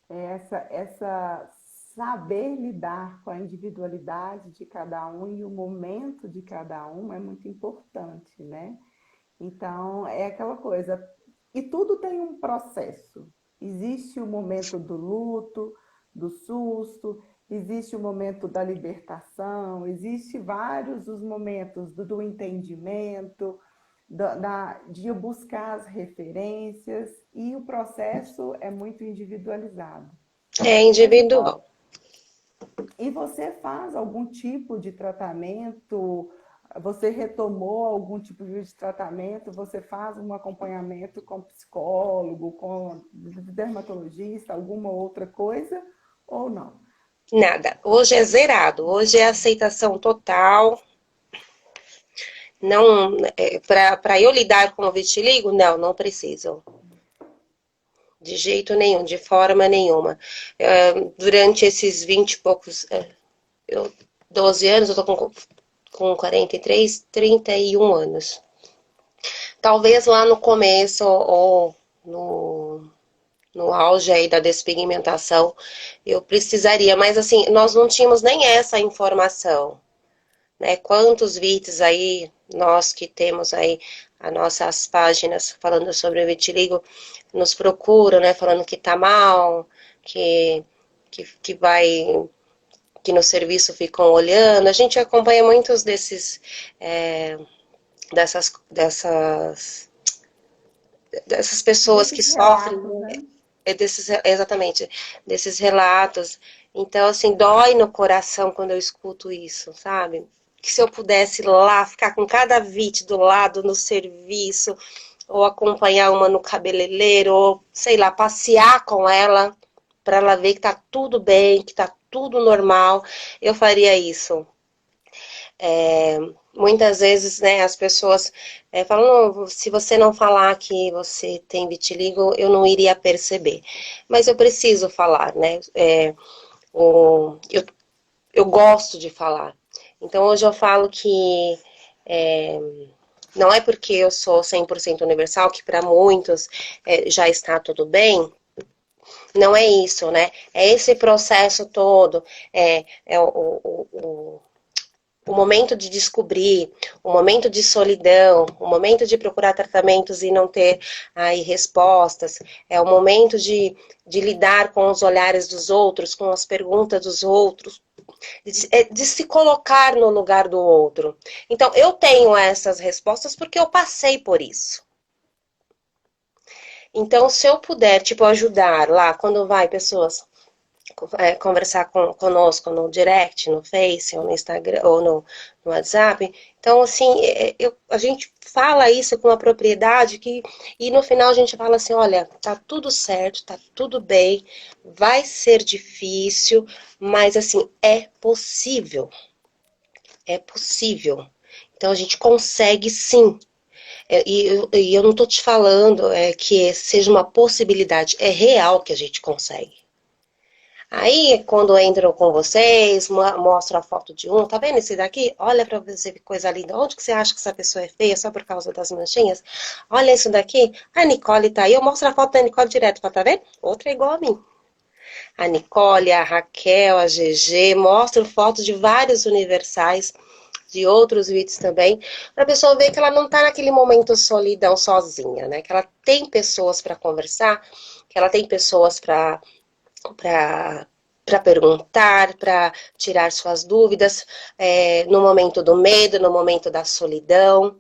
Essa saber lidar com a individualidade de cada um e o momento de cada um é muito importante, né? Então, é aquela coisa. E tudo tem um processo. Existe o momento do luto, do susto, existe o momento da libertação, existe vários os momentos do entendimento, de buscar as referências, e o processo é muito individualizado. É Mas então, individual. e você faz algum tipo de tratamento? Você retomou algum tipo de tratamento? Você faz um acompanhamento com psicólogo, com dermatologista, alguma outra coisa? Ou não? Nada. Hoje é zerado. Hoje é aceitação total. Não, para eu lidar com o vitiligo, não, não preciso. De jeito nenhum, de forma nenhuma. Durante esses 20 e poucos, 12 anos, eu tô com 43, 31 anos. Talvez lá no começo ou no auge aí da despigmentação, eu precisaria, mas assim, nós não tínhamos nem essa informação, né? Quantos vídeos aí, nós que temos aí as nossas páginas falando sobre o vitiligo, nos procuram, né? Falando que tá mal, que vai, que no serviço ficam olhando. A gente acompanha muitos dessas pessoas que Desses sofrem, relatos, né? exatamente, desses relatos. Então, assim, dói no coração quando eu escuto isso, sabe? Que se eu pudesse ir lá, ficar com cada vítima do lado no serviço, ou acompanhar uma no cabeleireiro, ou, sei lá, passear com ela, para ela ver que tá tudo bem, que tá tudo normal, eu faria isso. Muitas vezes, né, as pessoas falam, não, se você não falar que você tem vitiligo, eu não iria perceber. Mas eu preciso falar, né? Eu gosto de falar. Então, hoje eu falo que não é porque eu sou 100% universal, que para muitos já está tudo bem. Não é isso, né? É esse processo todo, o momento de descobrir, o momento de solidão, o momento de procurar tratamentos e não ter aí respostas, é o momento de lidar com os olhares dos outros, com as perguntas dos outros, de se colocar no lugar do outro. Então, eu tenho essas respostas porque eu passei por isso. Então, se eu puder, tipo, ajudar lá, quando vai pessoas conversar conosco no direct, no Face, ou no Instagram, ou no WhatsApp. Então, assim, a gente fala isso com uma propriedade e no final a gente fala assim, olha, tá tudo certo, tá tudo bem, vai ser difícil, mas assim, é possível. É possível. Então a gente consegue sim. E eu não estou te falando que seja uma possibilidade, é real que a gente consegue. Aí, quando entram com vocês, mostram a foto de um, tá vendo esse daqui? Olha pra você que coisa linda. Onde que você acha que essa pessoa é feia só por causa das manchinhas? Olha isso daqui. A Nicole tá aí. Eu mostro a foto da Nicole direto, tá vendo? Outra é igual a mim. A Nicole, a Raquel, a GG, mostro fotos de vários universais, de outros vídeos também, para a pessoa ver que ela não está naquele momento solidão sozinha, né? Que ela tem pessoas para conversar, que ela tem pessoas para perguntar, para tirar suas dúvidas, no momento do medo, no momento da solidão,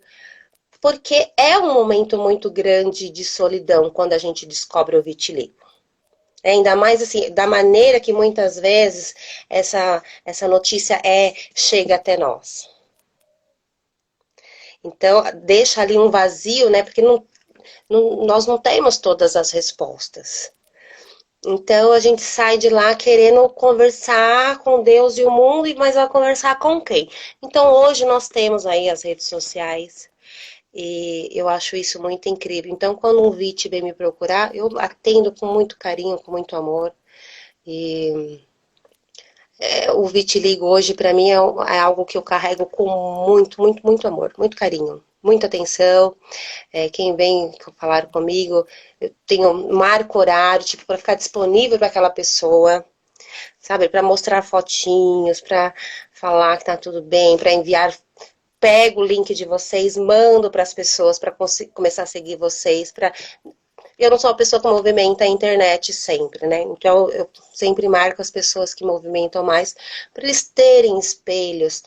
porque é um momento muito grande de solidão quando a gente descobre o vitiligo. Ainda mais assim, da maneira que muitas vezes essa notícia chega até nós. Então, deixa ali um vazio, né? Porque nós não temos todas as respostas. Então, a gente sai de lá querendo conversar com Deus e o mundo, mas vai conversar com quem? Então, hoje nós temos aí as redes sociais, e eu acho isso muito incrível. Então, quando um VIT vem me procurar, eu atendo com muito carinho, com muito amor. E o vitiligo hoje, para mim, é algo que eu carrego com muito, muito, muito amor, muito carinho, muita atenção. Quem vem falar comigo, eu tenho marco horário, tipo, para ficar disponível para aquela pessoa, sabe? Para mostrar fotinhos, para falar que tá tudo bem, para enviar. Pego o link de vocês, mando para as pessoas para começar a seguir vocês, para eu não sou uma pessoa que movimenta a internet sempre, né? Então eu sempre marco as pessoas que movimentam mais para eles terem espelhos,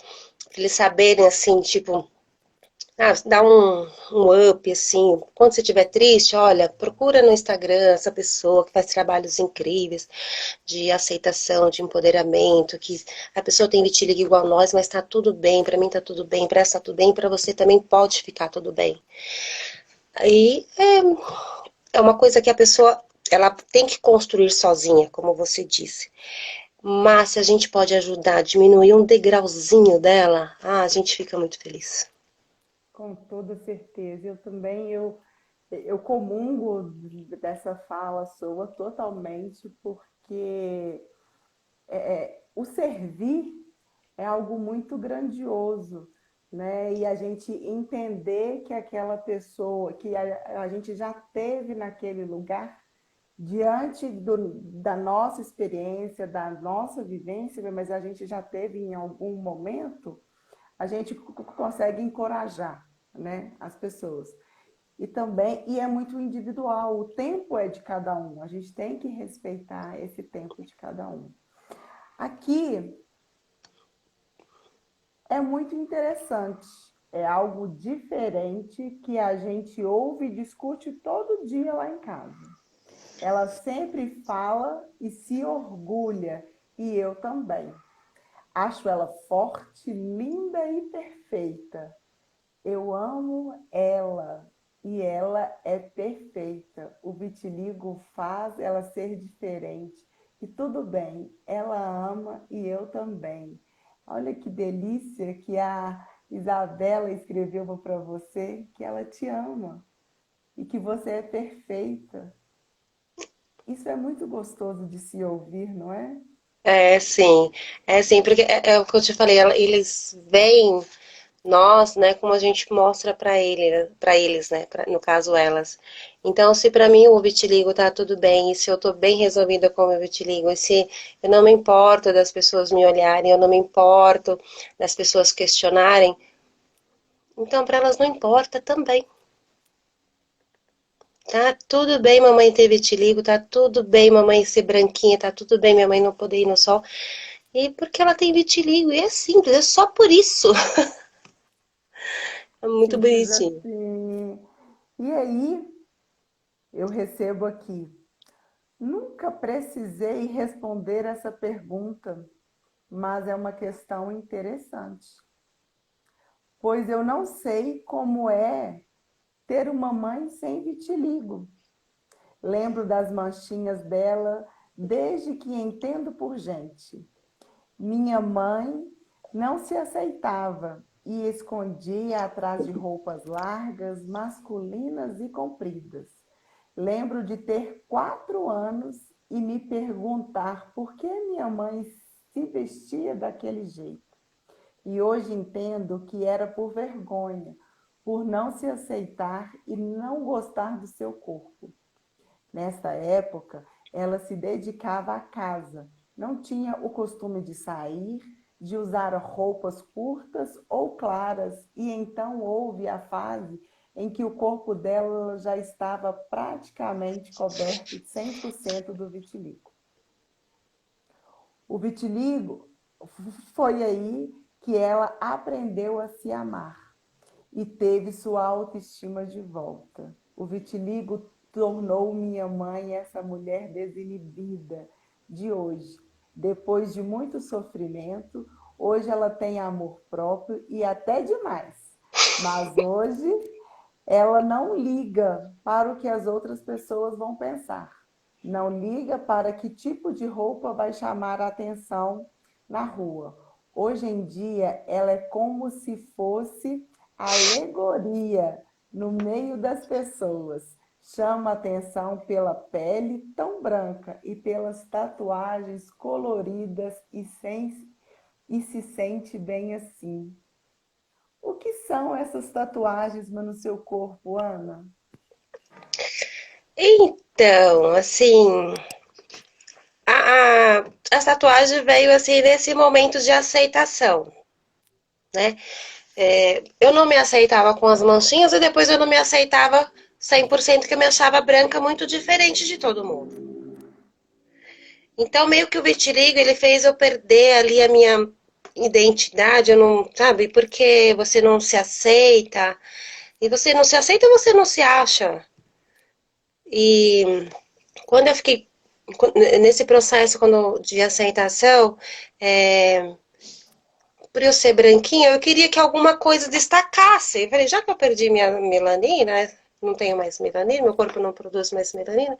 para eles saberem assim, tipo, dá um up, assim, quando você estiver triste, olha, procura no Instagram essa pessoa que faz trabalhos incríveis de aceitação, de empoderamento, que a pessoa tem vitiligo igual nós, mas tá tudo bem, para mim tá tudo bem, para essa tá tudo bem, para você também pode ficar tudo bem. Aí é uma coisa que a pessoa ela tem que construir sozinha, como você disse. Mas se a gente pode ajudar a diminuir um degrauzinho dela, a gente fica muito feliz. Com toda certeza. Eu também, eu comungo dessa fala sua totalmente, porque o servir é algo muito grandioso, né? E a gente entender que aquela pessoa, que a gente já teve naquele lugar, diante da nossa experiência, da nossa vivência, mas a gente já teve em algum momento, a gente consegue encorajar, né, as pessoas. E também, e é muito individual, o tempo é de cada um, a gente tem que respeitar esse tempo de cada um. Aqui é muito interessante, é algo diferente que a gente ouve e discute todo dia lá em casa. Ela sempre fala e se orgulha, e eu também. Acho ela forte, linda e perfeita. Eu amo ela e ela é perfeita. O vitiligo faz ela ser diferente. E tudo bem, ela ama e eu também. Olha que delícia que a Isabela escreveu para você, que ela te ama e que você é perfeita. Isso é muito gostoso de se ouvir, não é? Sim, porque é o que eu te falei, eles veem nós, né, como a gente mostra para eles, né, no caso elas. Então, se para mim o vitiligo tá tudo bem, e se eu tô bem resolvida com o meu vitiligo, e se eu não me importo das pessoas me olharem, eu não me importo das pessoas questionarem, então para elas não importa também. Tá tudo bem mamãe ter vitiligo, tá tudo bem mamãe ser branquinha, tá tudo bem minha mãe não poder ir no sol. E porque ela tem vitiligo, e é simples, é só por isso. É muito Simples bonitinho. assim. E aí, eu recebo aqui. Nunca precisei responder essa pergunta, mas é uma questão interessante, pois eu não sei como é ter uma mãe sem vitiligo. Lembro das manchinhas dela desde que entendo por gente. Minha mãe não se aceitava e escondia atrás de roupas largas, masculinas e compridas. Lembro de ter 4 anos e me perguntar por que minha mãe se vestia daquele jeito. E hoje entendo que era por vergonha, por não se aceitar e não gostar do seu corpo. Nessa época, ela se dedicava à casa, não tinha o costume de sair, de usar roupas curtas ou claras, e então houve a fase em que o corpo dela já estava praticamente coberto de 100% do vitiligo. O vitiligo foi aí que ela aprendeu a se amar e teve sua autoestima de volta. O vitiligo tornou minha mãe essa mulher desinibida de hoje. Depois de muito sofrimento, hoje ela tem amor próprio e até demais. Mas hoje ela não liga para o que as outras pessoas vão pensar. Não liga para que tipo de roupa vai chamar a atenção na rua. Hoje em dia, ela é como se fosse alegoria no meio das pessoas. Chama atenção pela pele tão branca e pelas tatuagens coloridas e se sente bem assim. O que são essas tatuagens no seu corpo, Ana? Então, assim, a tatuagem veio assim nesse momento de aceitação, né? Eu não me aceitava com as manchinhas e depois eu não me aceitava 100% que eu me achava branca muito diferente de todo mundo. Então, meio que o vitiligo, ele fez eu perder ali a minha identidade, eu não, sabe? Porque você não se aceita, e você não se aceita, você não se acha. E quando eu fiquei nesse processo de aceitação, é, por eu ser branquinha, eu queria que alguma coisa destacasse. Eu falei, já que eu perdi minha melanina, não tenho mais melanina, meu corpo não produz mais melanina,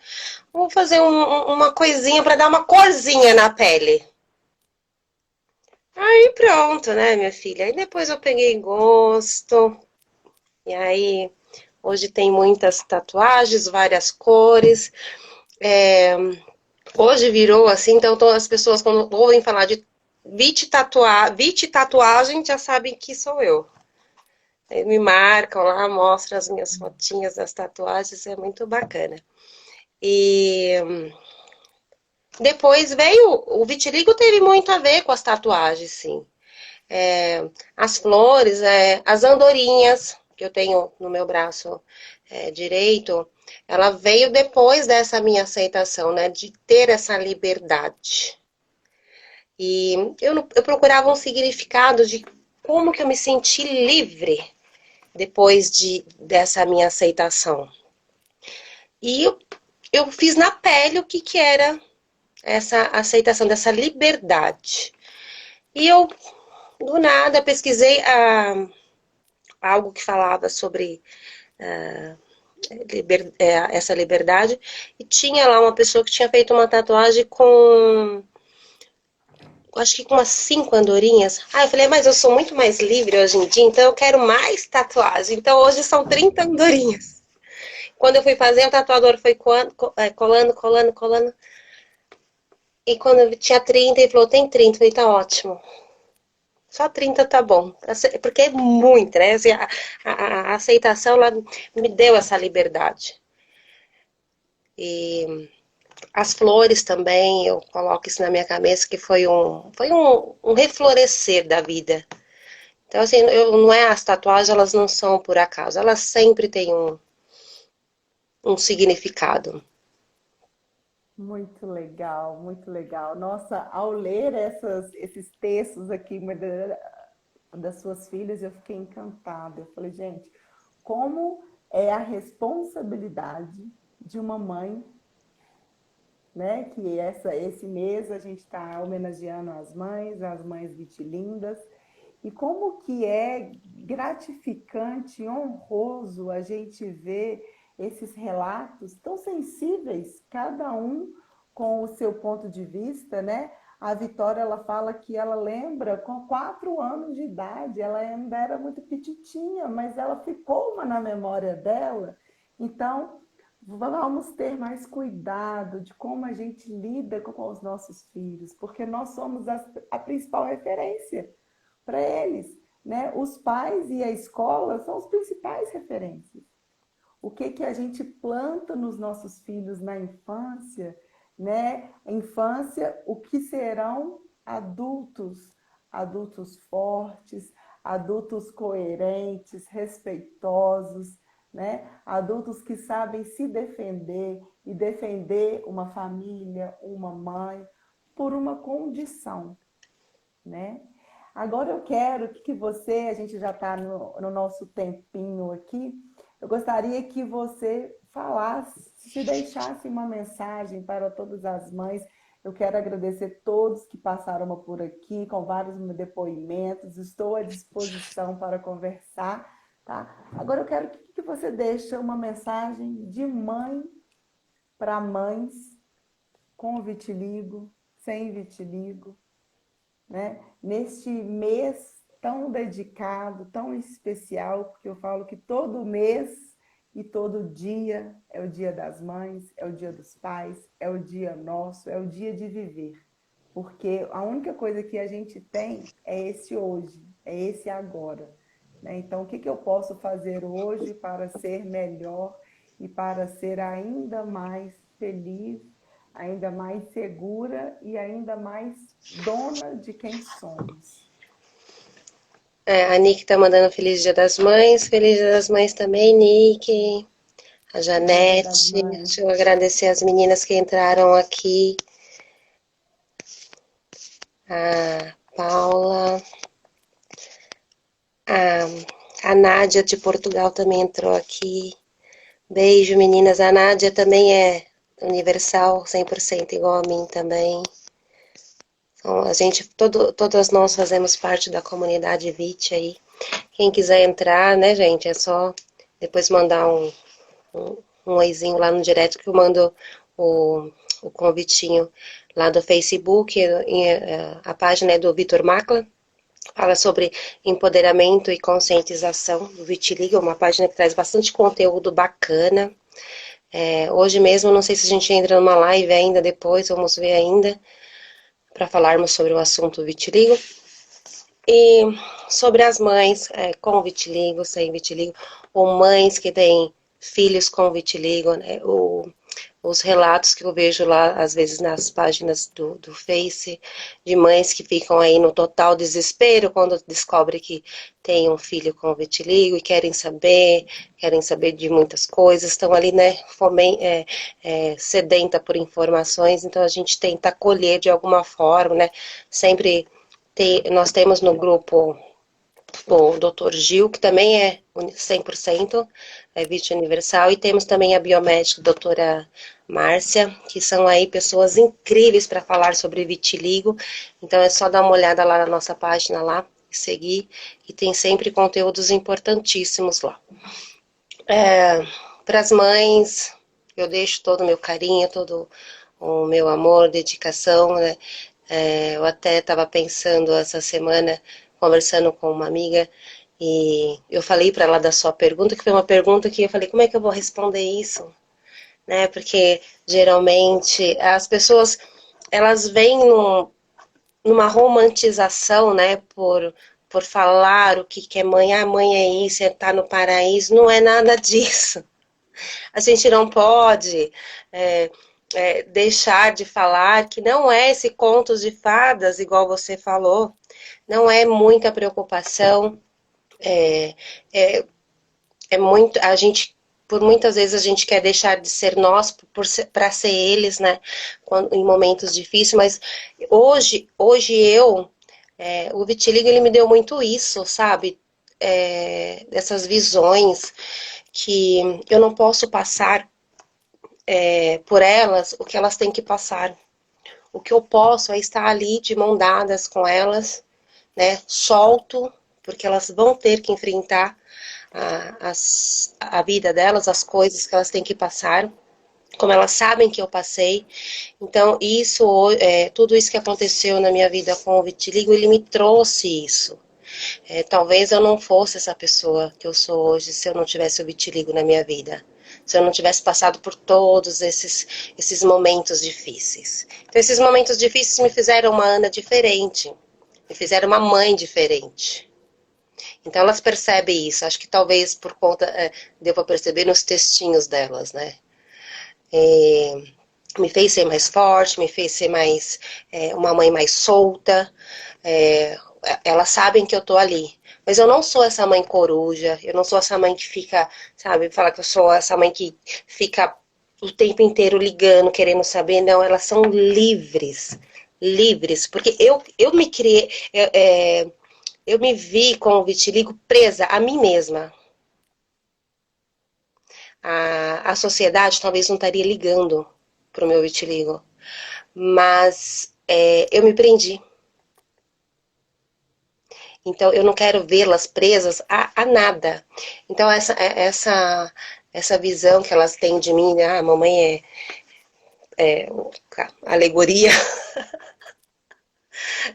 vou fazer uma coisinha para dar uma corzinha na pele. Aí pronto, né, minha filha? Aí depois eu peguei gosto, e aí hoje tem muitas tatuagens, várias cores. É, hoje virou assim, então as pessoas quando ouvem falar de Vit tatuagem já sabem que sou eu. Aí me marcam lá, mostram as minhas fotinhas das tatuagens, é muito bacana. E depois veio, o vitiligo teve muito a ver com as tatuagens, sim. As flores, as andorinhas que eu tenho no meu braço direito, ela veio depois dessa minha aceitação, né, de ter essa liberdade. E eu procurava um significado de como que eu me senti livre depois dessa minha aceitação. E eu fiz na pele o que era essa aceitação, dessa liberdade. E eu, do nada, pesquisei algo que falava sobre essa liberdade, e tinha lá uma pessoa que tinha feito uma tatuagem com, acho que com umas 5 andorinhas. Eu falei, mas eu sou muito mais livre hoje em dia, então eu quero mais tatuagem. Então hoje são 30 andorinhas. Quando eu fui fazer, o tatuador foi colando, colando, colando. E quando eu tinha 30, ele falou, tem 30. Eu falei, tá ótimo. Só 30 tá bom. Porque é muito, né? Assim, a aceitação, ela me deu essa liberdade. E as flores também, eu coloco isso na minha cabeça, que foi um reflorescer da vida. Então, assim, não é as tatuagens, elas não são por acaso. Elas sempre têm um significado. Muito legal, muito legal. Nossa, ao ler esses textos aqui das suas filhas, eu fiquei encantada. Eu falei, gente, como é a responsabilidade de uma mãe né? Que esse mês a gente está homenageando as mães vitilindas. E como que é gratificante, honroso a gente ver esses relatos tão sensíveis, cada um com o seu ponto de vista, né? A Vitória, ela fala que ela lembra com 4 anos de idade, ela ainda era muito petitinha, mas ela ficou uma na memória dela. Então, vamos ter mais cuidado de como a gente lida com os nossos filhos, porque nós somos a principal referência para eles, né? Os pais e a escola são os principais referências. O que a gente planta nos nossos filhos na infância, né? Infância, o que serão adultos, adultos fortes, adultos coerentes, respeitosos, né? Adultos que sabem se defender e defender uma família, uma mãe, por uma condição, né? Agora eu quero que você, a gente já está no nosso tempinho aqui, eu gostaria que você falasse, se deixasse uma mensagem para todas as mães. Eu quero agradecer todos que passaram por aqui, com vários depoimentos, estou à disposição para conversar, tá? Agora eu quero que você deixe uma mensagem de mãe para mães, com vitiligo, sem vitiligo, né? Neste mês tão dedicado, tão especial, porque eu falo que todo mês e todo dia é o dia das mães, é o dia dos pais, é o dia nosso, é o dia de viver. Porque a única coisa que a gente tem é esse hoje, é esse agora, né? Então, o que eu posso fazer hoje para ser melhor e para ser ainda mais feliz, ainda mais segura e ainda mais dona de quem somos? A Nick tá mandando Feliz Dia das Mães. Feliz Dia das Mães também, Nick. A Feliz Dia das Janete. Mães. Deixa eu agradecer as meninas que entraram aqui. A Paula. A Nádia de Portugal também entrou aqui. Beijo, meninas. A Nádia também é universal, 100% igual a mim também. Então, a gente, todas nós fazemos parte da comunidade VIT aí. Quem quiser entrar, né, gente, é só depois mandar um oizinho lá no direct que eu mando o convitinho lá do Facebook. A página é do Vitor Macla. Fala sobre empoderamento e conscientização do vitiligo, uma página que traz bastante conteúdo bacana. Hoje mesmo, não sei se a gente entra numa live ainda depois, vamos ver ainda, para falarmos sobre o assunto vitiligo. E sobre as mães com vitiligo, sem vitiligo, ou mães que têm filhos com vitiligo, né? Os relatos que eu vejo lá, às vezes nas páginas do Face, de mães que ficam aí no total desespero quando descobrem que tem um filho com vitiligo e querem saber de muitas coisas, estão ali, né, sedenta por informações, então a gente tenta acolher de alguma forma, né, sempre nós temos no grupo o Dr. Gil, que também é 100% VIT universal, e temos também a biomédica doutora Márcia, que são aí pessoas incríveis para falar sobre vitiligo. Então é só dar uma olhada lá na nossa página lá e seguir, e tem sempre conteúdos importantíssimos lá. Para as mães, eu deixo todo o meu carinho, todo o meu amor, dedicação, né? Eu até estava pensando essa semana, conversando com uma amiga, e eu falei para ela da sua pergunta, que foi uma pergunta que eu falei, como é que eu vou responder isso? Né? Porque geralmente as pessoas, elas vêm numa romantização, né, por falar o que é mãe, mãe é isso, é estar no paraíso, não é nada disso. A gente não pode deixar de falar que não é esse contos de fadas, igual você falou, não é muita preocupação, é muito, a gente, por muitas vezes a gente quer deixar de ser nós para ser eles, né, em momentos difíceis, mas hoje o vitiligo, ele me deu muito isso, sabe, dessas visões que eu não posso passar por elas o que elas têm que passar. O que eu posso é estar ali de mão dadas com elas, né? Solto, porque elas vão ter que enfrentar a vida delas, as coisas que elas têm que passar, como elas sabem que eu passei. Então, tudo isso que aconteceu na minha vida com o vitiligo, ele me trouxe isso. Talvez eu não fosse essa pessoa que eu sou hoje se eu não tivesse o vitiligo na minha vida. Se eu não tivesse passado por todos esses momentos difíceis. Então, esses momentos difíceis me fizeram uma Ana diferente. Me fizeram uma mãe diferente. Então, elas percebem isso. Acho que talvez por conta... deu para perceber nos textinhos delas, né? Me fez ser mais forte, me fez ser uma mãe mais solta. Elas sabem que eu tô ali. Mas eu não sou essa mãe coruja, eu não sou essa mãe que fica, sabe, fala que eu sou essa mãe que fica o tempo inteiro ligando, querendo saber. Não, elas são livres. Livres, porque eu me criei, eu me vi com o vitiligo presa a mim mesma. A sociedade talvez não estaria ligando pro meu vitiligo, mas eu me prendi. Então, eu não quero vê-las presas a nada. Então, essa visão que elas têm de mim, né? A mamãe é alegoria.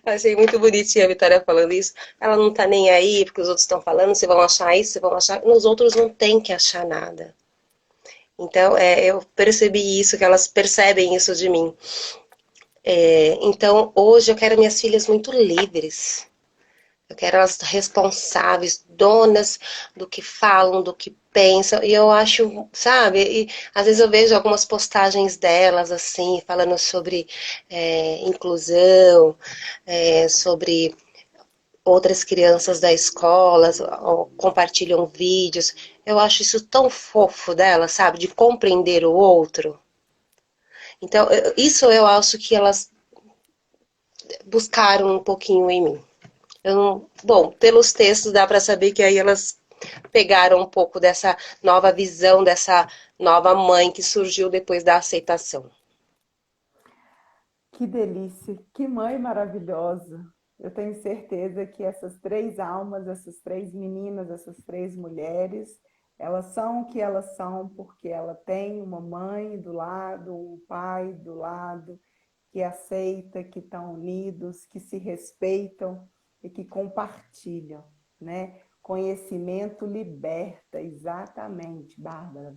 Achei muito bonitinha a Vitória falando isso. Ela não tá nem aí porque os outros estão falando, se vão achar isso, se vão achar. Nos outros não tem que achar nada. Então, eu percebi isso, que elas percebem isso de mim. Então, hoje eu quero minhas filhas muito livres. Eu quero elas responsáveis, donas do que falam, do que pensam. E eu acho, sabe? E às vezes eu vejo algumas postagens delas, assim, falando sobre inclusão, sobre outras crianças da escola, ou compartilham vídeos. Eu acho isso tão fofo delas, sabe? De compreender o outro. Então, isso eu acho que elas buscaram um pouquinho em mim. Bom, pelos textos dá para saber que aí elas pegaram um pouco dessa nova visão, dessa nova mãe que surgiu depois da aceitação. Que delícia, que mãe maravilhosa. Eu tenho certeza que essas três almas, essas três meninas, essas três mulheres, elas são o que elas são porque ela tem uma mãe do lado, um pai do lado, que aceita, que estão unidos, que se respeitam e que compartilham, né? Conhecimento liberta, exatamente, Bárbara.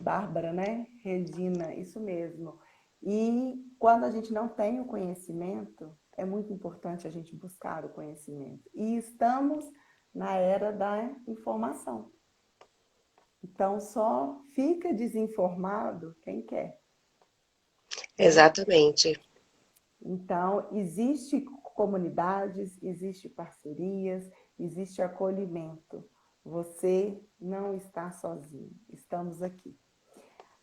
Bárbara, né? Regina, isso mesmo. E quando a gente não tem o conhecimento, é muito importante a gente buscar o conhecimento. E estamos na era da informação. Então, só fica desinformado quem quer, né? Exatamente. Então, existe comunidades, existe parcerias, existe acolhimento. Você não está sozinho. Estamos aqui.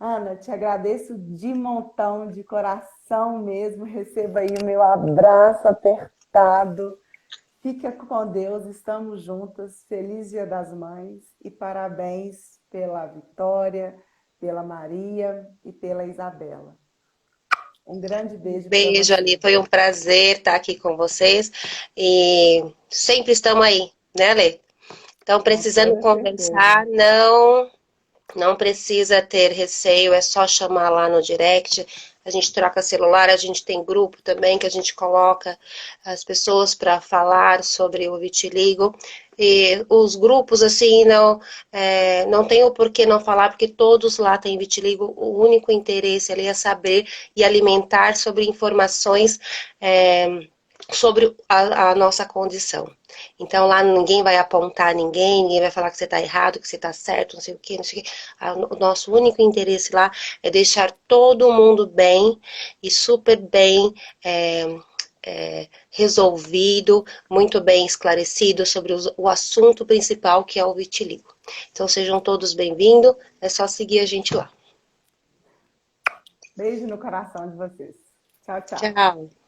Ana, te agradeço de montão, de coração mesmo. Receba aí o meu abraço apertado. Fica com Deus, estamos juntas. Feliz Dia das Mães e parabéns pela Vitória, pela Maria e pela Isabela. Um grande beijo para Beijo, Ali. você. Foi um prazer estar aqui com vocês. E sempre estamos aí, né, Lê? Então, Com precisando toda certeza. conversar, não precisa ter receio, é só chamar lá no direct. A gente troca celular, a gente tem grupo também que a gente coloca as pessoas para falar sobre o vitiligo. E os grupos, assim, não tem o porquê não falar, porque todos lá têm vitiligo. O único interesse ali é saber e alimentar sobre informações sobre a nossa condição. Então lá ninguém vai apontar ninguém vai falar que você está errado, que você está certo, não sei o que, não sei o que. O nosso único interesse lá é deixar todo mundo bem e super bem resolvido, muito bem esclarecido sobre o assunto principal que é o vitiligo. Então sejam todos bem-vindos, é só seguir a gente lá. Beijo no coração de vocês. Tchau, tchau. Tchau!